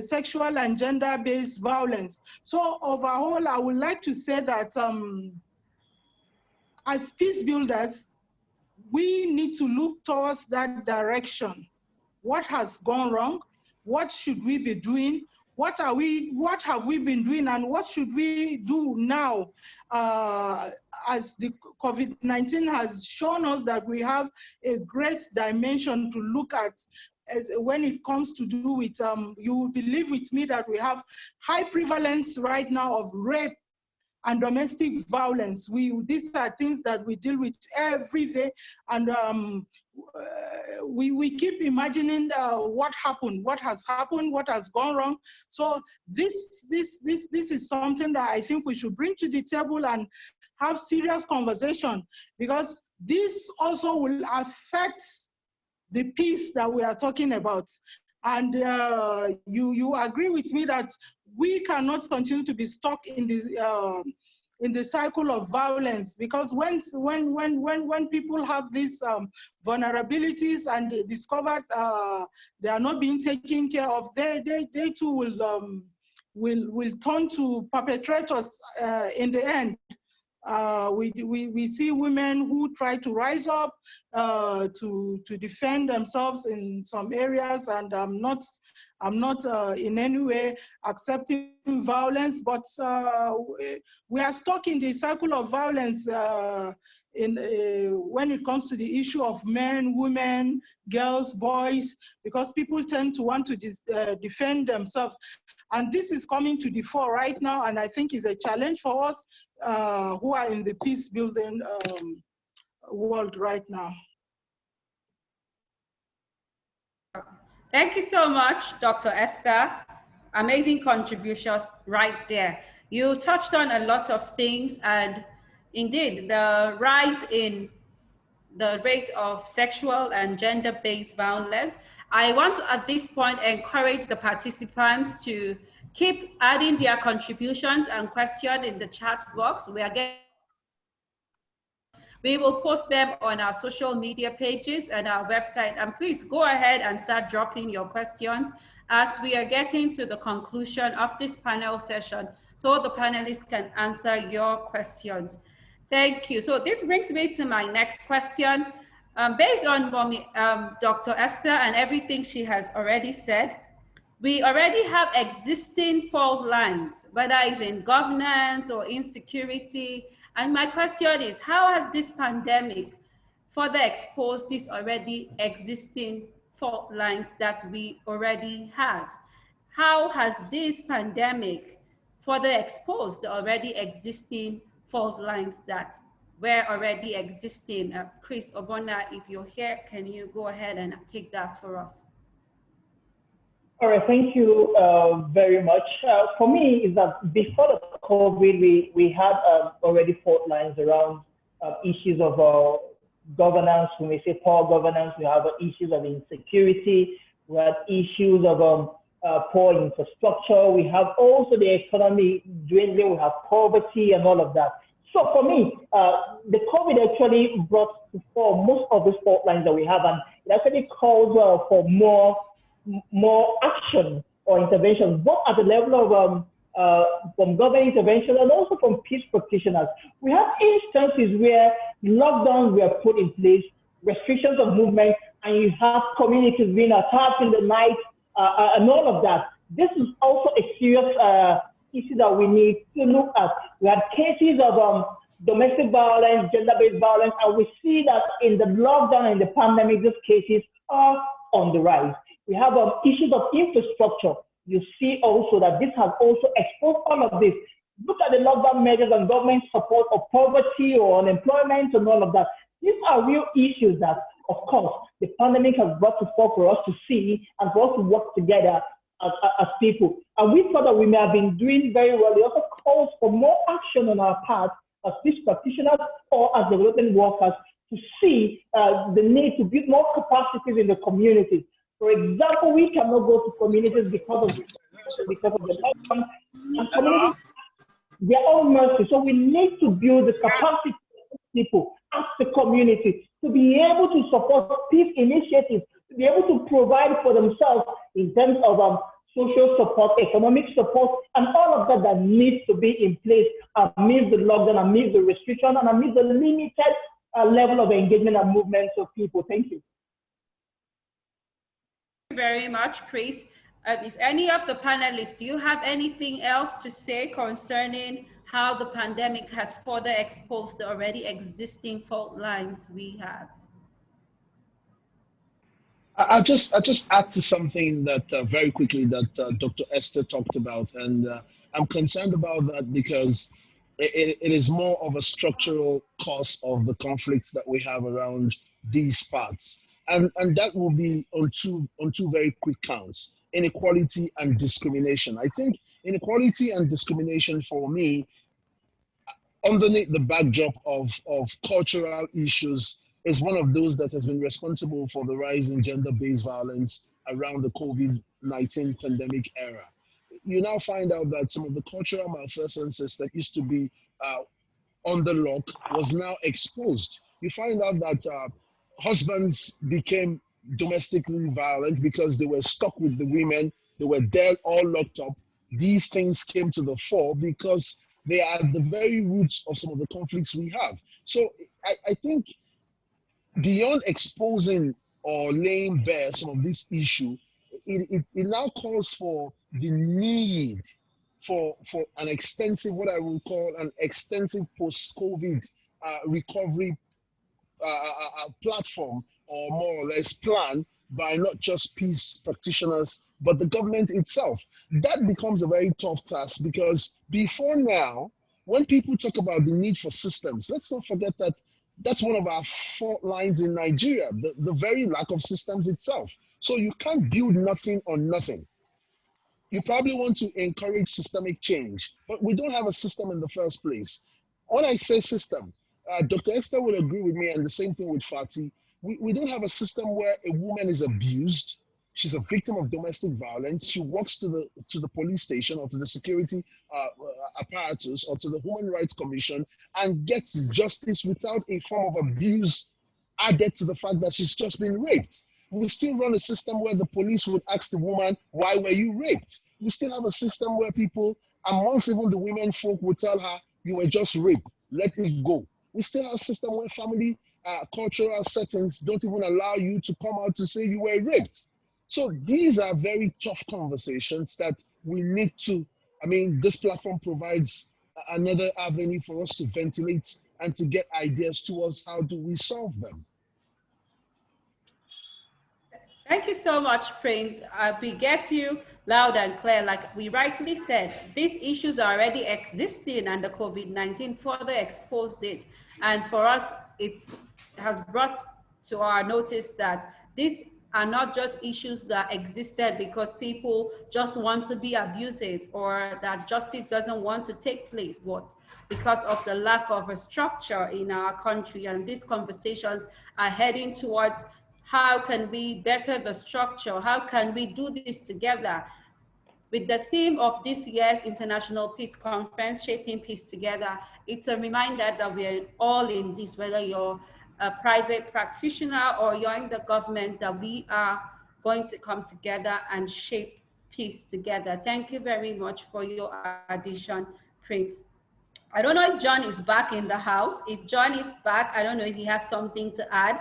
sexual and gender-based violence. So overall, I would like to say that as peace builders, we need to look towards that direction. What has gone wrong? What should we be doing? What have we been doing, and what should we do now as the COVID-19 has shown us that we have a great dimension to look at when it comes to do with, you will believe with me that we have high prevalence right now of rape and domestic violence. These are things that we deal with every day, and we keep imagining what happened, what has happened, what has gone wrong. So this is something that I think we should bring to the table and have serious conversation, because this also will affect the peace that we are talking about. And you agree with me that we cannot continue to be stuck in the cycle of violence, because when people have these vulnerabilities and they discover they are not being taken care of, they too will turn to perpetrators in the end. We see women who try to rise up to defend themselves in some areas, and I'm not in any way accepting violence, but we are stuck in the cycle of violence when it comes to the issue of men, women, girls, boys, because people tend to want to defend themselves. And this is coming to the fore right now, and I think is a challenge for us who are in the peace building world right now. Thank you so much, Dr. Esther. Amazing contributions right there. You touched on a lot of things, and indeed, the rise in the rate of sexual and gender-based violence. I want to, at this point, encourage the participants to keep adding their contributions and questions in the chat box. We will post them on our social media pages and our website. And please go ahead and start dropping your questions as we are getting to the conclusion of this panel session, so the panelists can answer your questions. Thank you. So this brings me to my next question. Based on Dr. Esther and everything she has already said, we already have existing fault lines, whether it's in governance or insecurity. And my question is, how has this pandemic further exposed these already existing fault lines that we already have? How has this pandemic further exposed the already existing fault lines that were already existing? Chris Obona, if you're here, can you go ahead and take that for us? All right, thank you very much. For me, is that before the COVID, we had already fault lines around issues of governance. When we say poor governance, we have issues of insecurity. We have issues of poor infrastructure. We have also the economy dwindling. We have poverty and all of that. So for me, the COVID actually brought to fore most of these fault lines that we have, and it actually calls for more action or intervention, both at the level of from government intervention and also from peace practitioners. We have instances where lockdowns were put in place, restrictions of movement, and you have communities being attacked in the night and all of that. This is also a serious issue that we need to look at. We have cases of domestic violence, gender-based violence, and we see that in the lockdown and the pandemic, these cases are on the rise. We have issues of infrastructure. You see also that this has also exposed all of this. Look at the lockdown measures and government support of poverty or unemployment and all of that. These are real issues that, of course, the pandemic has brought to fore for us to see and for us to work together as people. And we thought that we may have been doing very well. It also calls for more action on our part as peace practitioners or as development workers to see the need to build more capacities in the communities. For example, we cannot go to communities because of the lockdown, and communities, their own mercy. So we need to build the capacity of people as the community to be able to support peace initiatives, to be able to provide for themselves in terms of social support, economic support, and all of that needs to be in place amidst the lockdown, amidst the restriction, and amidst the limited level of engagement and movement of people. Thank you. Thank you very much, Chris. If any of the panelists, do you have anything else to say concerning how the pandemic has further exposed the already existing fault lines we have? I'll just add to something that very quickly that Dr. Esther talked about, and I'm concerned about that because it is more of a structural cause of the conflicts that we have around these parts, and that will be on two very quick counts: inequality and discrimination. I think inequality and discrimination for me, underneath the backdrop of cultural issues, is one of those that has been responsible for the rise in gender-based violence around the COVID-19 pandemic era. You now find out that some of the cultural malfeasances that used to be on the lock was now exposed. You find out that husbands became domestically violent because they were stuck with the women, they were there all locked up. These things came to the fore because they are at the very roots of some of the conflicts we have. So I think beyond exposing or laying bare some of this issue, it now calls for the need for an extensive, what I will call an extensive post-COVID recovery platform, or more or less plan, by not just peace practitioners, but the government itself. That becomes a very tough task, because before now, when people talk about the need for systems, let's not forget that that's one of our fault lines in Nigeria, the very lack of systems itself. So you can't build nothing on nothing. You probably want to encourage systemic change, but we don't have a system in the first place. When I say system, Dr. Esther will agree with me, and the same thing with Fatih. We don't have a system where a woman is abused, she's a victim of domestic violence, she walks to the police station or to the security apparatus or to the Human Rights Commission and gets justice without a form of abuse added to the fact that she's just been raped. We still run a system where the police would ask the woman, why were you raped? We still have a system where people, amongst even the women folk, would tell her, you were just raped, let it go. We still have a system where family cultural settings don't even allow you to come out to say you were raped. So these are very tough conversations that we need to, I mean, this platform provides another avenue for us to ventilate and to get ideas towards how do we solve them. Thank you so much, Prince. We get you loud and clear. Like we rightly said, these issues are already existing, and the COVID-19 further exposed it. And for us, it has brought to our notice that these are not just issues that existed because people just want to be abusive, or that justice doesn't want to take place, but because of the lack of a structure in our country. And these conversations are heading towards how can we better the structure? How can we do this together? With the theme of this year's International Peace Conference, Shaping Peace Together, it's a reminder that we're all in this, whether you're a private practitioner or you're in the government, that we are going to come together and shape peace together. Thank you very much for your addition, Prince. I don't know if John is back in the house. If John is back, I don't know if he has something to add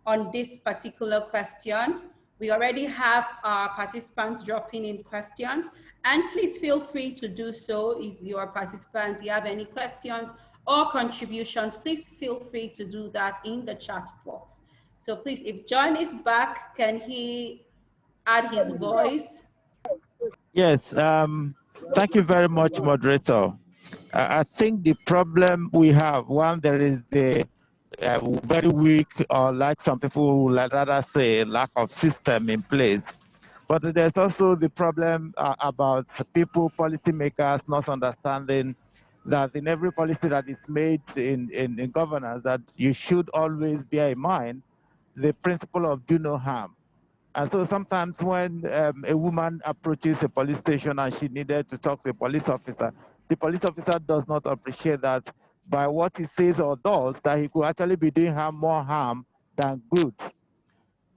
on this particular question. We already have our participants dropping in questions, and please feel free to do so. If you're participants, you have any questions or contributions, please feel free to do that in the chat box. So please, if John is back, can he add his voice? Yes, thank you very much, moderator. I think the problem we have, one, there is the very weak, or like some people would rather say, lack of system in place. But there's also the problem about people, policymakers, not understanding that in every policy that is made in governance, that you should always bear in mind the principle of do no harm. And so sometimes when a woman approaches a police station and she needed to talk to a police officer, the police officer does not appreciate that by what he says or does, that he could actually be doing her more harm than good.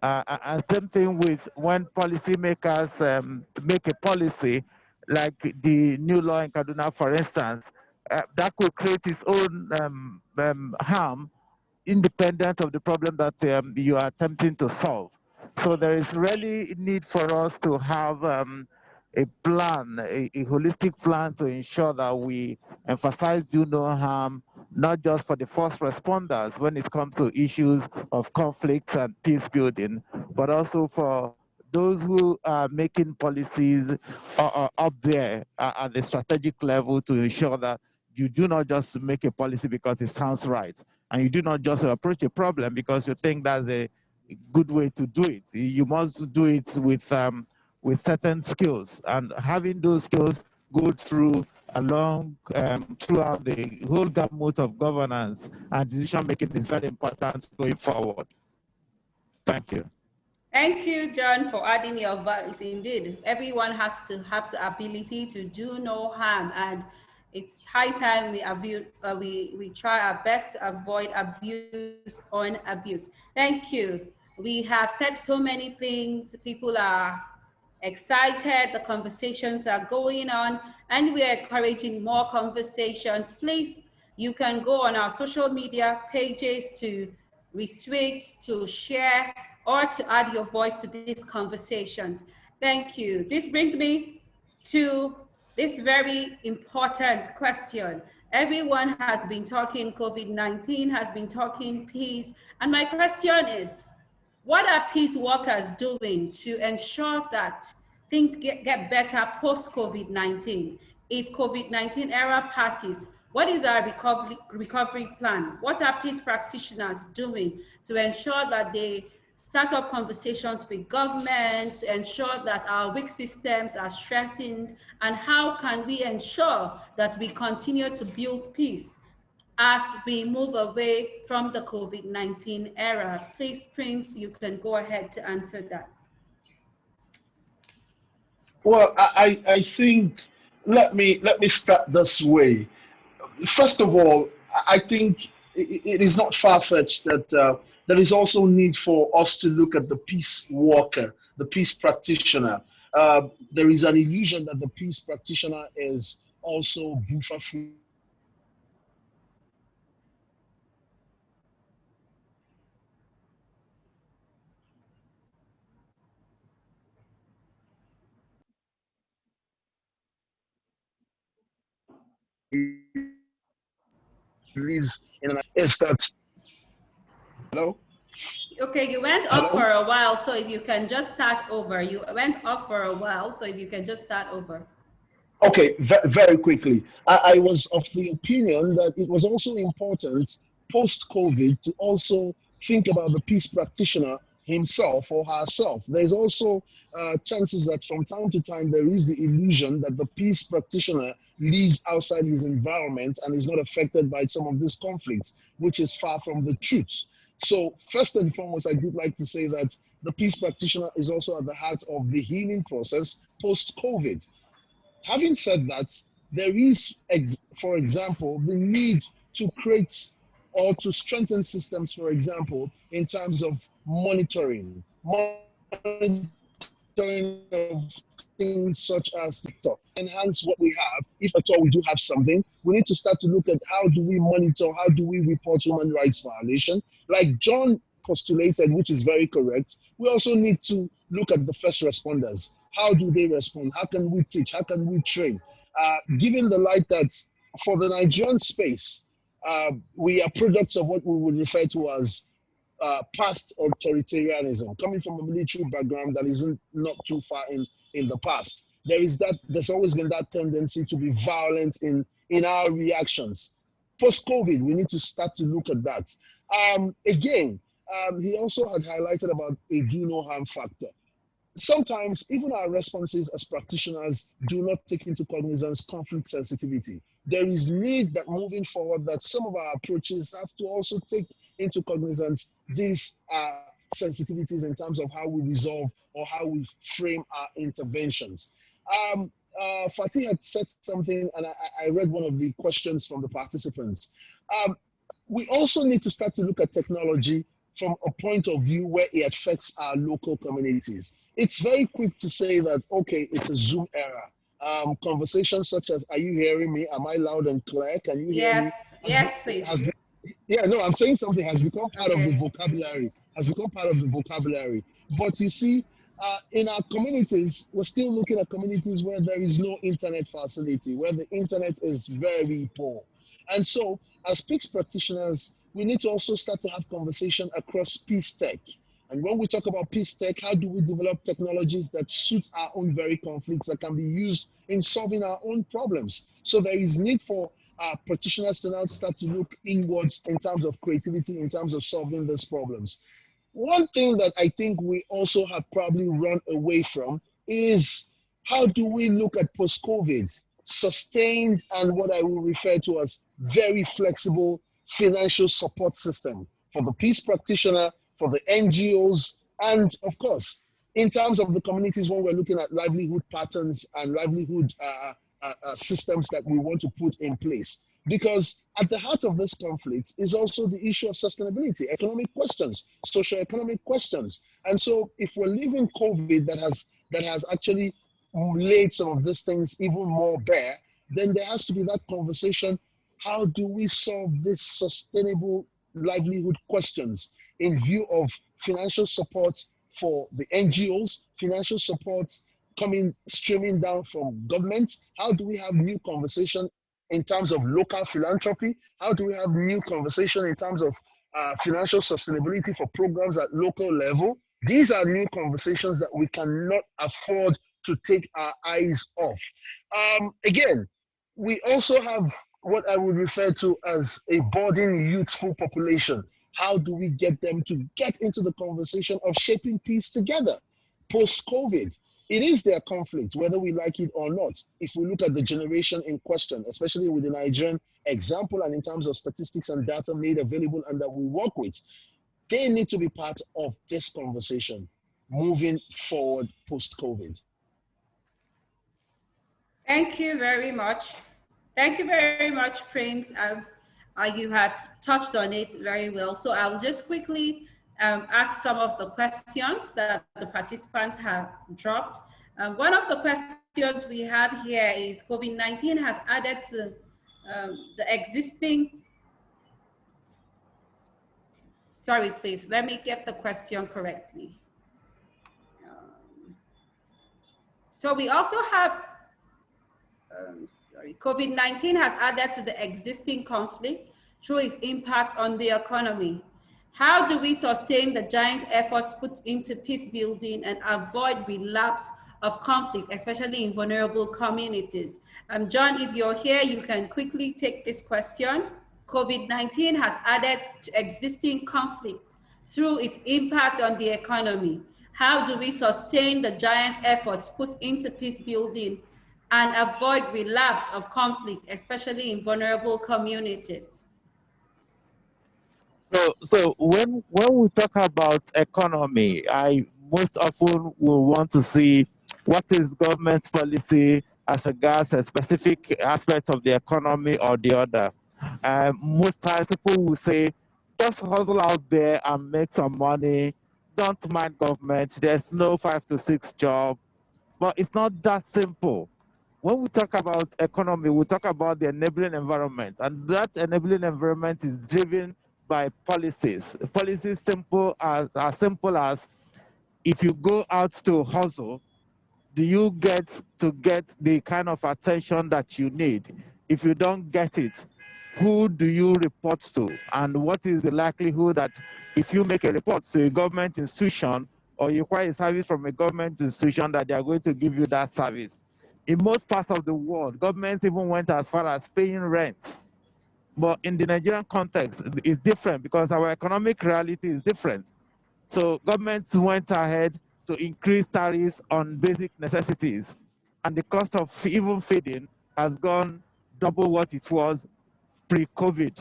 And same thing with when policymakers make a policy, like the new law in Kaduna, for instance, that could create its own harm, independent of the problem that you are attempting to solve. So there is really need for us to have a plan, a holistic plan to ensure that we emphasize do no harm, not just for the first responders when it comes to issues of conflict and peace building, but also for those who are making policies up there at the strategic level to ensure that you do not just make a policy because it sounds right, and you do not just approach a problem because you think that's a good way to do it. You must do it with certain skills, and having those skills go through along throughout the whole gamut of governance and decision making is very important going forward. Thank you. Thank you, John, for adding your voice. Indeed, everyone has to have the ability to do no harm, and it's high time we try our best to avoid abuse on abuse. Thank you. We have said so many things. People are excited. The conversations are going on, and we are encouraging more conversations. Please, you can go on our social media pages to retweet, to share, or to add your voice to these conversations. Thank you. This brings me to this very important question. Everyone has been talking COVID-19, has been talking peace. And my question is, what are peace workers doing to ensure that things get better post-COVID-19? If COVID-19 era passes, what is our recovery plan? What are peace practitioners doing to ensure that they start up conversations with governments, ensure that our weak systems are strengthened, and how can we ensure that we continue to build peace as we move away from the COVID-19 era? Please, Prince, you can go ahead to answer that. Well, I think let me start this way. First of all, I think it is not far-fetched that there is also need for us to look at the peace worker, the peace practitioner. There is an illusion that the peace practitioner is also buffer-free. Lives in an is that hello. Okay, you went off Hello? for a while, so if you can just start over. You went off for a while, so if you can just start over. Okay, very quickly. I was of the opinion that it was also important post-COVID to also think about the peace practitioner himself or herself. There's also chances that from time to time there is the illusion that the peace practitioner lives outside his environment and is not affected by some of these conflicts, which is far from the truth. So first and foremost, I did like to say that the peace practitioner is also at the heart of the healing process post-COVID. Having said that, there is, for example, the need to create or to strengthen systems, for example, in terms of monitoring of things such as TikTok, enhance what we have. If at all we do have something, we need to start to look at how do we monitor, how do we report human rights violation. Like John postulated, which is very correct, we also need to look at the first responders. How do they respond? How can we teach? How can we train? Given the light that for the Nigerian space, we are products of what we would refer to as past authoritarianism, coming from a military background that isn't not too far in the past. There's always been that tendency to be violent in our reactions. Post-COVID, we need to start to look at that. Again, he also had highlighted about a do no harm factor. Sometimes even our responses as practitioners do not take into cognizance conflict sensitivity. There is need that moving forward that some of our approaches have to also take into cognizance these sensitivities in terms of how we resolve or how we frame our interventions. Fatih had said something, and I read one of the questions from the participants. We also need to start to look at technology from a point of view where it affects our local communities. It's very quick to say that, okay, it's a Zoom era. Conversations such as, are you hearing me? Am I loud and clear? Can you hear me? Yes, please. Yeah, no, I'm saying something has become part of the vocabulary, But you see, in our communities, we're still looking at communities where there is no internet facility, where the internet is very poor. And so, as peace practitioners, we need to also start to have conversation across peace tech. And when we talk about peace tech, how do we develop technologies that suit our own very conflicts that can be used in solving our own problems? So there is need for practitioners to now start to look inwards in terms of creativity, in terms of solving these problems. One thing that I think we also have probably run away from is how do we look at post-COVID, sustained and what I will refer to as very flexible financial support system for the peace practitioner, for the NGOs, and of course, in terms of the communities when we're looking at livelihood patterns and livelihood systems that we want to put in place. Because at the heart of this conflict is also the issue of sustainability, economic questions, socioeconomic questions. And so if we're leaving COVID that has actually laid some of these things even more bare, then there has to be that conversation. How do we solve these sustainable livelihood questions in view of financial support for the NGOs, financial support streaming down from government? How do we have new conversation in terms of local philanthropy? How do we have new conversation in terms of financial sustainability for programs at local level? These are new conversations that we cannot afford to take our eyes off. Again, we also have what I would refer to as a budding youthful population. How do we get them to get into the conversation of shaping peace together post-COVID? It is their conflict, whether we like it or not. If we look at the generation in question, especially with the Nigerian example and in terms of statistics and data made available and that we work with, they need to be part of this conversation moving forward post-COVID. Thank you very much. Thank you very much, Prince. You have touched on it very well. So I'll just quickly ask some of the questions that the participants have dropped. One of the questions we have here is COVID-19 has added to the existing, sorry, please, let me get the question correctly. So we also have, COVID-19 has added to the existing conflict through its impact on the economy. How do we sustain the giant efforts put into peace building and avoid relapse of conflict, especially in vulnerable communities? John, if you're here, you can quickly take this question. COVID-19 has added to existing conflict through its impact on the economy. How do we sustain the giant efforts put into peace building and avoid relapse of conflict, especially in vulnerable communities? So when we talk about economy, I most often will want to see what is government policy as regards a specific aspect of the economy or the other. Most times people will say, just hustle out there and make some money. Don't mind government. There's no 5 to 6 job. But it's not that simple. When we talk about economy, we talk about the enabling environment, and that enabling environment is driven by policies. Policies as simple as, if you go out to hustle, do you get the kind of attention that you need? If you don't get it, who do you report to? And what is the likelihood that if you make a report to a government institution or you require a service from a government institution, that they are going to give you that service? In most parts of the world, governments even went as far as paying rents. But in the Nigerian context, it's different because our economic reality is different. So governments went ahead to increase tariffs on basic necessities, and the cost of even feeding has gone double what it was pre-COVID.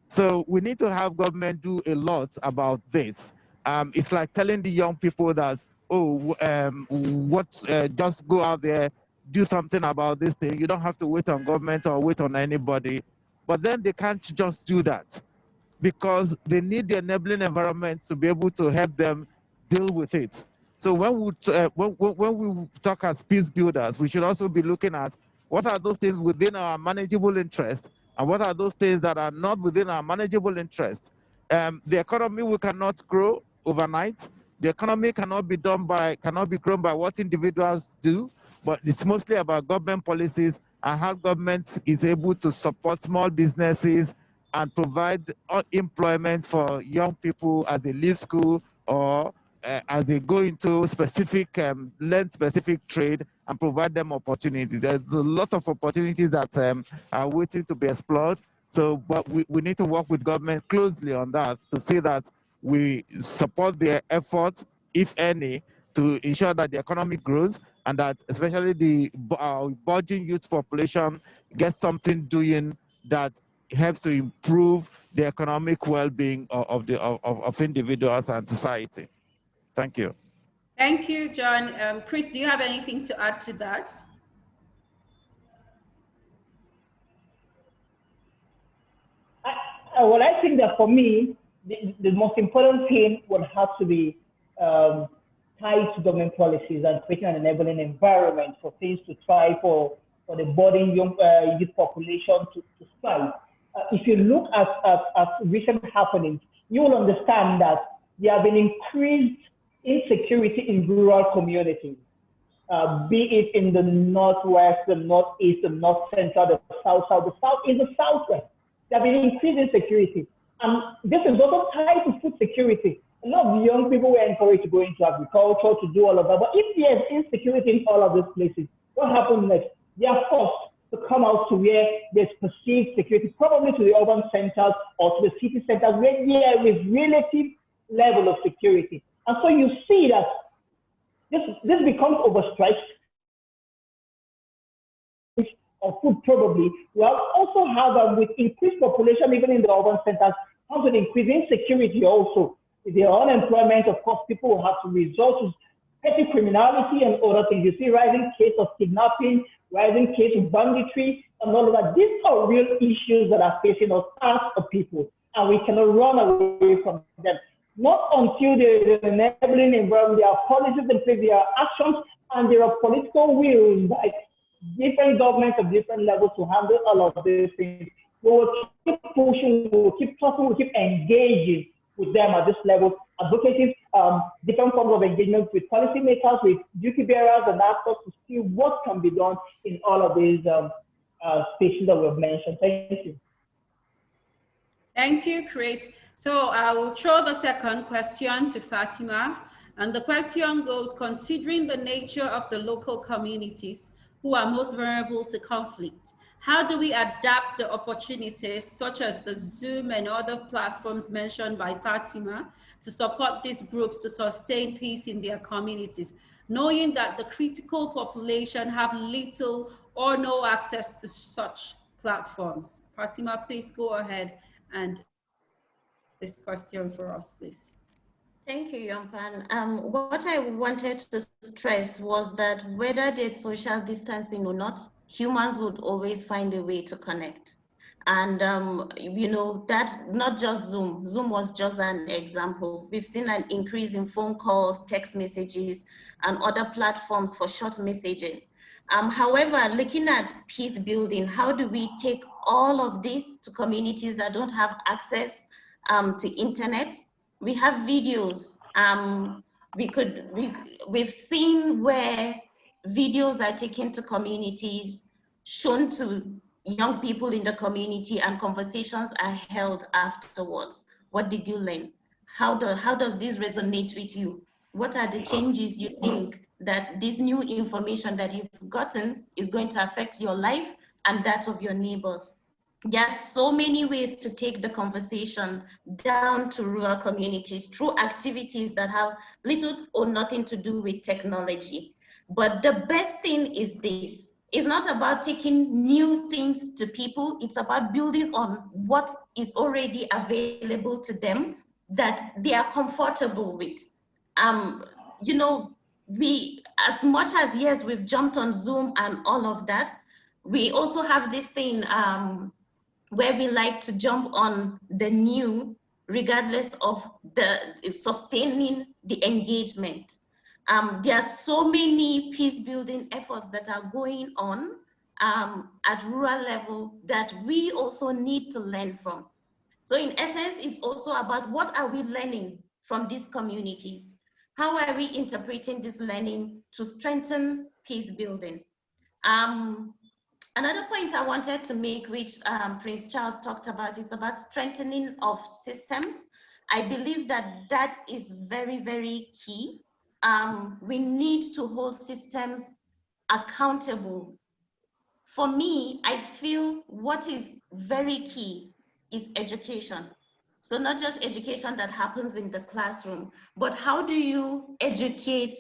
So we need to have government do a lot about this. It's like telling the young people that, just go out there, do something about this thing. You don't have to wait on government or wait on anybody. But then they can't just do that, because they need the enabling environment to be able to help them deal with it. So when we talk as peace builders, we should also be looking at what are those things within our manageable interest and what are those things that are not within our manageable interest. The economy, we cannot grow overnight. The economy cannot be grown by what individuals do, but it's mostly about government policies and how government is able to support small businesses and provide employment for young people as they leave school or as they go into learn specific trade and provide them opportunities. There's a lot of opportunities that are waiting to be explored. So, but we need to work with government closely on that to see that we support their efforts, if any, to ensure that the economy grows and that especially the burgeoning youth population gets something doing that helps to improve the economic well-being of individuals and society. Thank you. Thank you, John. Chris, do you have anything to add to that? I think that for me, the most important thing would have to be tied to government policies and creating an enabling environment for things to try for the budding young youth population to strive. If you look at recent happenings, you will understand that there have been increased insecurity in rural communities. be it in the northwest, the northeast, the north central, the south, the southeast, the southwest. There have been increasing security. And this is also tied to food security. A lot of young people were encouraged to go into agriculture, to do all of that. But if there's insecurity in all of these places, what happens next? They are forced to come out to where there's perceived security, probably to the urban centers or to the city centers where there is relative level of security. And so you see that this becomes overstretched of food probably. We also have, with increased population even in the urban centers, comes with increasing insecurity also. With the unemployment, of course, people will have to resort to petty criminality and other things. You see rising case of kidnapping, rising case of banditry, and all of that. These are real issues that are facing us as a people, and we cannot run away from them. Not until there is an enabling environment, there are policies in place, there are actions, and there are political wills by different governments of different levels to handle all of these things. We will keep pushing, we will keep talking, we will keep engaging with them at this level, advocating different forms of engagement with policymakers, with duty bearers, and actors to see what can be done in all of these spaces that we've mentioned. Thank you. Thank you, Chris. So I will throw the second question to Fatima. And the question goes, considering the nature of the local communities who are most vulnerable to conflict, how do we adapt the opportunities such as the Zoom and other platforms mentioned by Fatima to support these groups to sustain peace in their communities, knowing that the critical population have little or no access to such platforms? Fatima, please go ahead and this question for us, please. Thank you, Yompan. What I wanted to stress was that whether there's social distancing or not, humans would always find a way to connect. And, you know, that not just Zoom. Zoom was just an example. We've seen an increase in phone calls, text messages, and other platforms for short messaging. However, looking at peace building, how do we take all of this to communities that don't have access to internet? We have videos. We've seen where videos are taken to communities, shown to young people in the community, and conversations are held afterwards. What did you learn? How does this resonate with you? What are the changes you think that this new information that you've gotten is going to affect your life and that of your neighbors? There are so many ways to take the conversation down to rural communities through activities that have little or nothing to do with technology. But the best thing is this. It's not about taking new things to people. It's about building on what is already available to them that they are comfortable with. You know, as much as, yes, we've jumped on Zoom and all of that, we also have this thing where we like to jump on the new, regardless of the sustaining the engagement. There are so many peace building efforts that are going on at rural level that we also need to learn from. So in essence, it's also about what are we learning from these communities? How are we interpreting this learning to strengthen peace building? Another point I wanted to make, which Prince Charles talked about, is about strengthening of systems. I believe that that is very, very key. We need to hold systems accountable. For me, I feel what is very key is education. So not just education that happens in the classroom, but how do you educate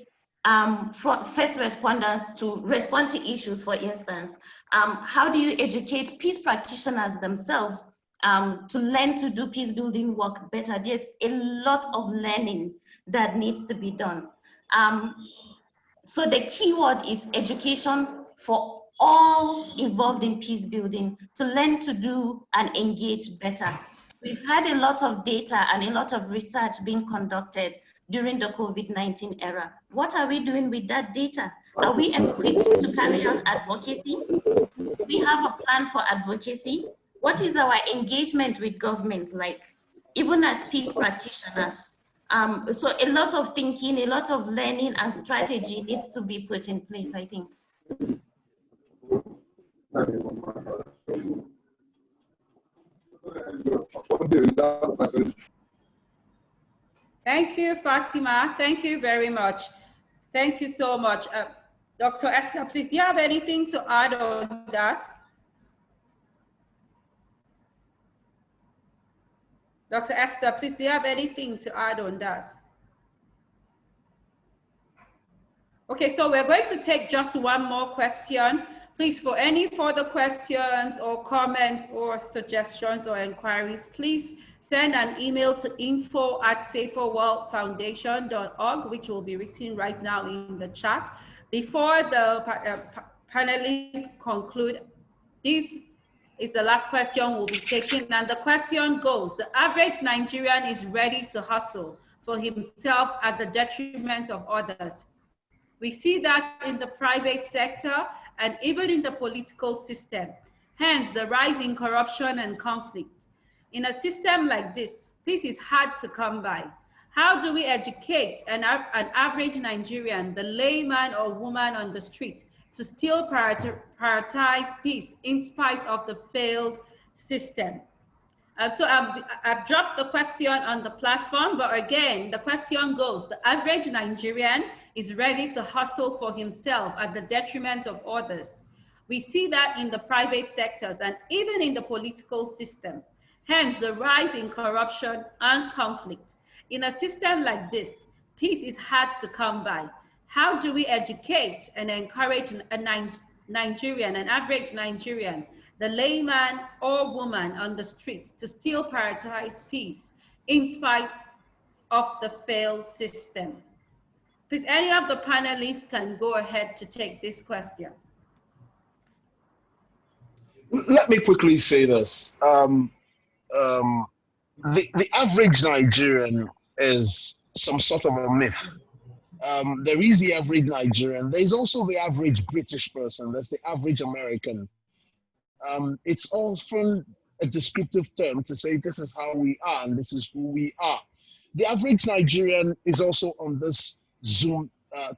first responders to respond to issues, for instance? How do you educate peace practitioners themselves to learn to do peace building work better? There's a lot of learning that needs to be done. So the key word is education for all involved in peace building to learn to do and engage better. We've had a lot of data and a lot of research being conducted during the COVID-19 era. What are we doing with that data? Are we equipped to carry out advocacy? We have a plan for advocacy. What is our engagement with government like? Even as peace practitioners, So a lot of thinking, a lot of learning and strategy needs to be put in place, I think. Thank you, Fatima. Thank you very much. Thank you so much. Dr. Esther, please, do you have anything to add on that? Dr. Esther, please, do you have anything to add on that? Okay, so we're going to take just one more question. Please, for any further questions or comments or suggestions or inquiries, please send an email to info@saferworldfoundation.org, which will be written right now in the chat. Before the panelists conclude, this is the last question we'll be taking, and the question goes: the average Nigerian is ready to hustle for himself at the detriment of others. We see that in the private sector and even in the political system, hence the rise in corruption and conflict. In a system like this, peace is hard to come by. How do we educate an average Nigerian, the layman or woman on the street, to still prioritize peace in spite of the failed system? So I've dropped the question on the platform, but again, the question goes: the average Nigerian is ready to hustle for himself at the detriment of others. We see that in the private sectors and even in the political system, hence the rise in corruption and conflict. In a system like this, peace is hard to come by. How do we educate and encourage a Nigerian, an average Nigerian, the layman or woman on the streets, to still prioritize peace in spite of the failed system? Please, any of the panelists can go ahead to take this question. Let me quickly say this. The average Nigerian is some sort of a myth. There is the average Nigerian. There's also the average British person. There's the average American. It's often a descriptive term to say this is how we are and this is who we are. The average Nigerian is also on this Zoom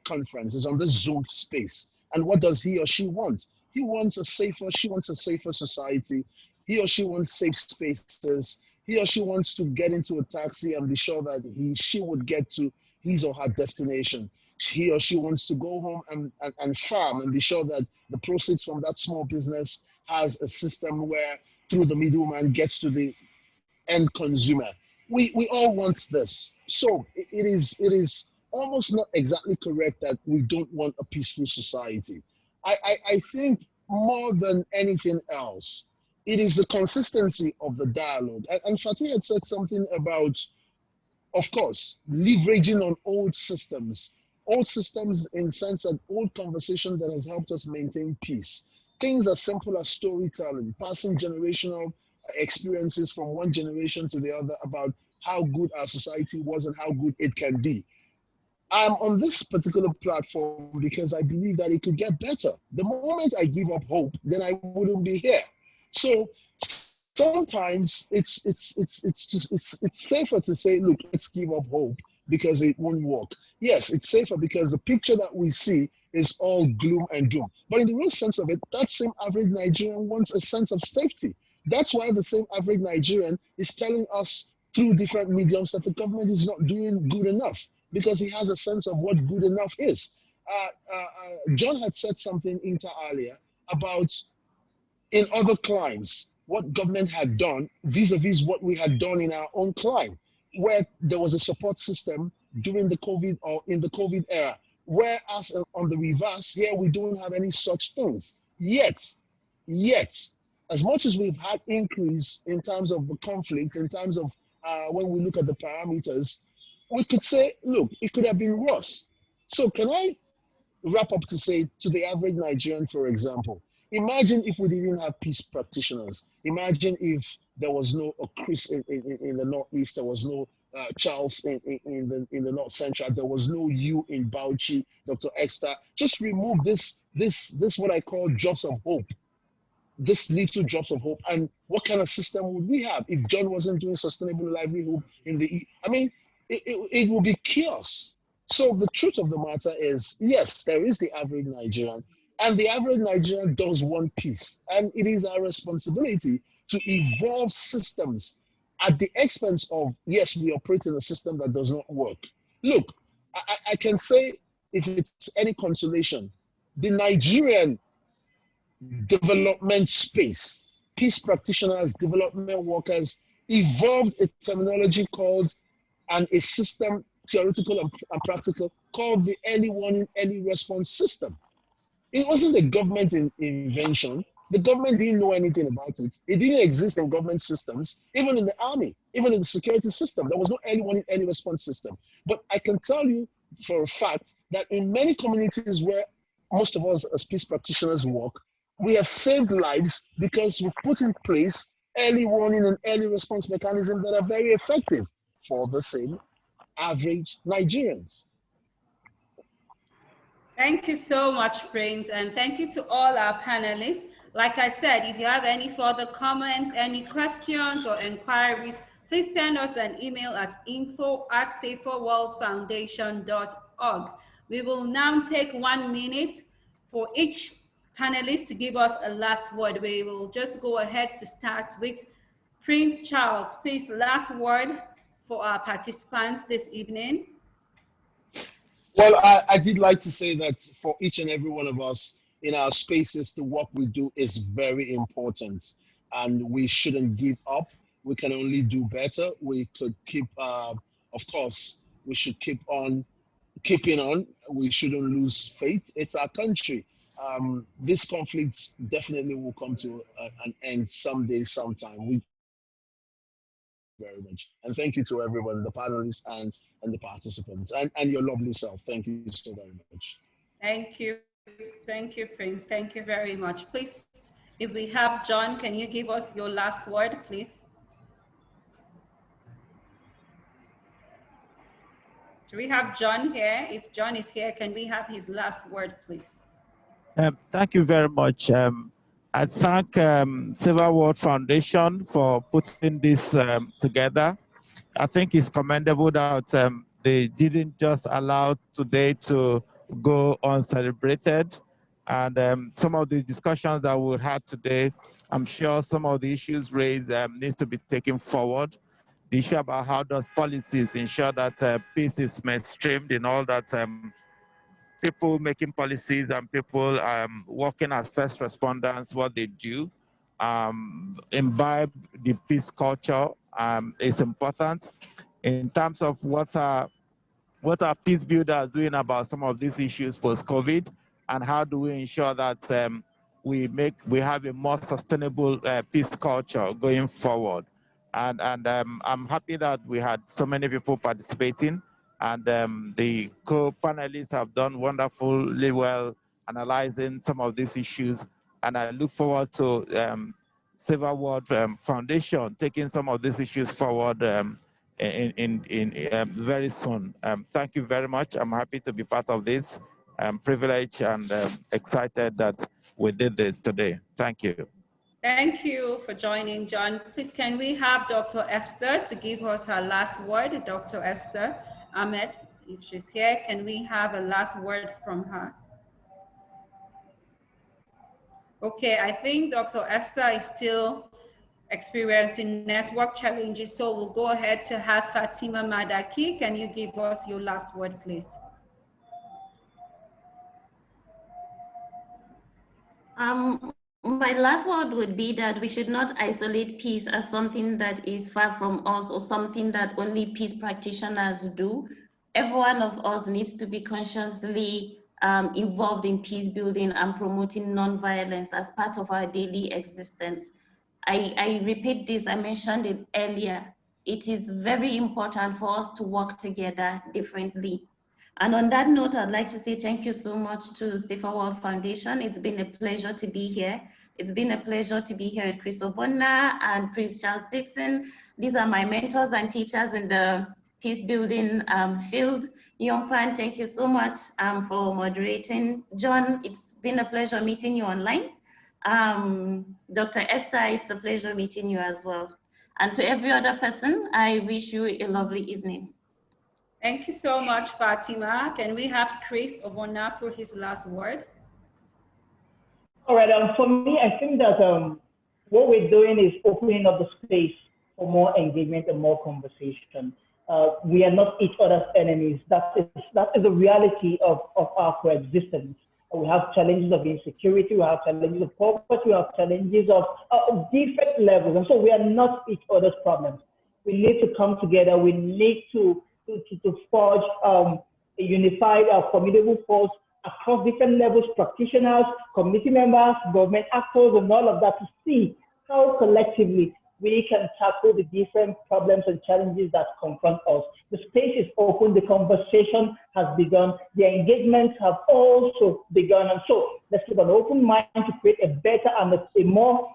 conference, is on this Zoom space. And what does he or she want? She wants a safer society. He or she wants safe spaces. He or she wants to get into a taxi and be sure that she would get to his or her destination. He or she wants to go home and farm and be sure that the proceeds from that small business has a system where through the middleman gets to the end consumer. We all want this. So it is almost not exactly correct that we don't want a peaceful society. I think more than anything else, it is the consistency of the dialogue. And Fatih had said something about, of course, leveraging on old systems in the sense that old conversation that has helped us maintain peace. Things as simple as storytelling, passing generational experiences from one generation to the other about how good our society was and how good it can be. I'm on this particular platform because I believe that it could get better. The moment I give up hope, then I wouldn't be here. So sometimes it's safer to say, look, let's give up hope because it won't work. Yes, it's safer because the picture that we see is all gloom and doom. But in the real sense of it, that same average Nigerian wants a sense of safety. That's why the same average Nigerian is telling us through different mediums that the government is not doing good enough, because he has a sense of what good enough is. John had said something earlier about in other climes, what government had done vis-a-vis what we had done in our own climate, where there was a support system during the COVID or in the COVID era, whereas on the reverse, here we don't have any such things. Yet, as much as we've had increase in terms of the conflict, in terms of when we look at the parameters, we could say, look, it could have been worse. So can I wrap up to say to the average Nigerian, for example, imagine if we didn't have peace practitioners. Imagine if there was no Chris in the Northeast, there was no Charles in the North Central, there was no you in Bauchi, Dr. Exter. Just remove this what I call drops of hope. This little drops of hope. And what kind of system would we have if John wasn't doing sustainable livelihood in the I mean, it will be chaos. So the truth of the matter is, yes, there is the average Nigerian, and the average Nigerian does want peace. And it is our responsibility to evolve systems at the expense of, yes, we operate in a system that does not work. Look, I can say, if it's any consolation, the Nigerian development space, peace practitioners, development workers, evolved a terminology called, and a system, theoretical and practical, called the early warning, early response system. It wasn't a government invention. The government didn't know anything about it. It didn't exist in government systems, even in the army, even in the security system. There was no early warning, early response system. But I can tell you for a fact that in many communities where most of us as peace practitioners work, we have saved lives because we've put in place early warning and early response mechanisms that are very effective for the same average Nigerians. Thank you so much, Prince, and thank you to all our panelists. Like I said, if you have any further comments, any questions or inquiries, please send us an email at info@saferworldfoundation.org. We will now take 1 minute for each panelist to give us a last word. We will just go ahead to start with Prince Charles. Please, last word for our participants this evening. Well, I did like to say that for each and every one of us in our spaces, the work we do is very important, and we shouldn't give up. We can only do better. We could keep, of course, we should keep on keeping on. We shouldn't lose faith. It's our country. This conflict definitely will come to an end someday, sometime. We very much. And thank you to everyone, the panelists and the participants, and your lovely self. Thank you so very much. Thank you. Thank you, Prince. Thank you very much. Please, if we have John, can you give us your last word, please? Do we have John here? If John is here, can we have his last word, please? Thank you very much. I thank Civil World Foundation for putting this together. I think it's commendable that they didn't just allow today to go uncelebrated. And some of the discussions that we had today, I'm sure some of the issues raised needs to be taken forward. The issue about how does policies ensure that peace is mainstreamed in all that people making policies and people working as first responders, what they do, imbibe the peace culture is important. In terms of what our peace builders doing about some of these issues post-COVID, and how do we ensure that we have a more sustainable peace culture going forward. And I'm happy that we had so many people participating, and the co-panelists have done wonderfully well analyzing some of these issues. And I look forward to Civil World Foundation taking some of these issues forward very soon. Thank you very much. I'm happy to be part of this. I'm privileged and excited that we did this today. Thank you. Thank you for joining, John. Please, can we have Dr. Esther to give us her last word? Dr. Esther Ahmed, if she's here, can we have a last word from her? Okay, I think Dr. Esther is still experiencing network challenges, so we'll go ahead to have Fatima Madaki. Can you give us your last word, please? My last word would be that we should not isolate peace as something that is far from us or something that only peace practitioners do. Every one of us needs to be consciously involved in peace building and promoting non-violence as part of our daily existence. I repeat this, I mentioned it earlier. It is very important for us to work together differently. And on that note, I'd like to say thank you so much to Safer World Foundation. It's been a pleasure to be here. It's been a pleasure to be here with Chris Obonna and Prince Charles Dixon. These are my mentors and teachers in the peace building field. Young Pan, thank you so much for moderating. John, it's been a pleasure meeting you online. Dr. Esther, it's a pleasure meeting you as well. And to every other person, I wish you a lovely evening. Thank you so much, Fatima. Can we have Chris Obona for his last word? All right, for me, I think that what we're doing is opening up the space for more engagement and more conversation. We are not each other's enemies. That is the reality of our coexistence. We have challenges of insecurity, we have challenges of poverty, we have challenges of different levels, and so we are not each other's problems. We need to come together. We need to forge a unified, formidable force across different levels, practitioners, community members, government actors, and all of that to see how collectively we can tackle the different problems and challenges that confront us. The space is open, the conversation has begun, the engagements have also begun, and so let's keep an open mind to create a better and a more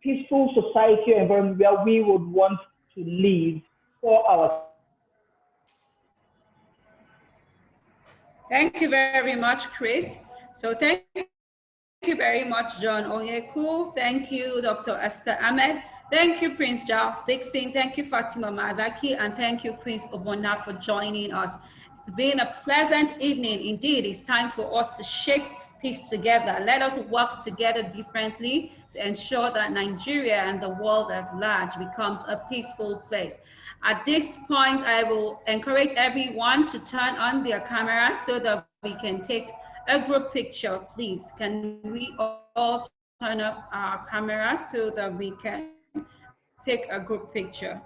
peaceful society environment where we would want to live for our. Thank you very much, Chris. So thank you very much, John Onyeku. Thank you, Dr. Esther Ahmed. Thank you, Prince Charles Dixon. Thank you, Fatima Madaki. And thank you, Chris Obona, for joining us. It's been a pleasant evening. Indeed, it's time for us to shape peace together. Let us work together differently to ensure that Nigeria and the world at large becomes a peaceful place. At this point, I will encourage everyone to turn on their cameras so that we can take a group picture, please. Can we all turn up our cameras so that we can take a group picture?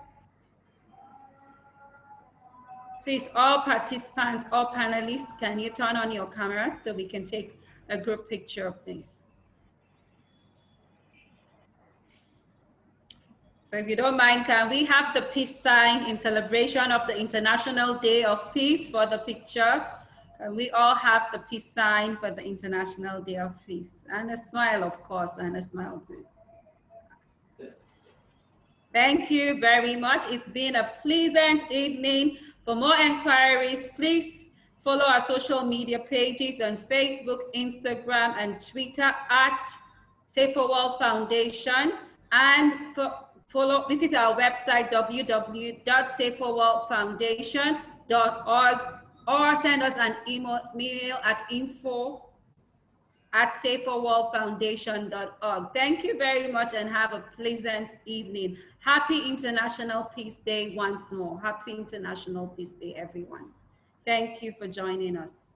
Please, all participants, all panelists, can you turn on your cameras so we can take a group picture, please? So if you don't mind, can we have the peace sign in celebration of the International Day of Peace for the picture? Can we all have the peace sign for the International Day of Peace? And a smile, of course, and a smile too. Thank you very much. It's been a pleasant evening. For more inquiries, please follow our social media pages on Facebook, Instagram, and Twitter at Safer World Foundation. And visit our website, www.saferworldfoundation.org, or send us an email at info@saferworldfoundation.org. Thank you very much and have a pleasant evening. Happy International Peace Day once more. Happy International Peace Day, everyone. Thank you for joining us.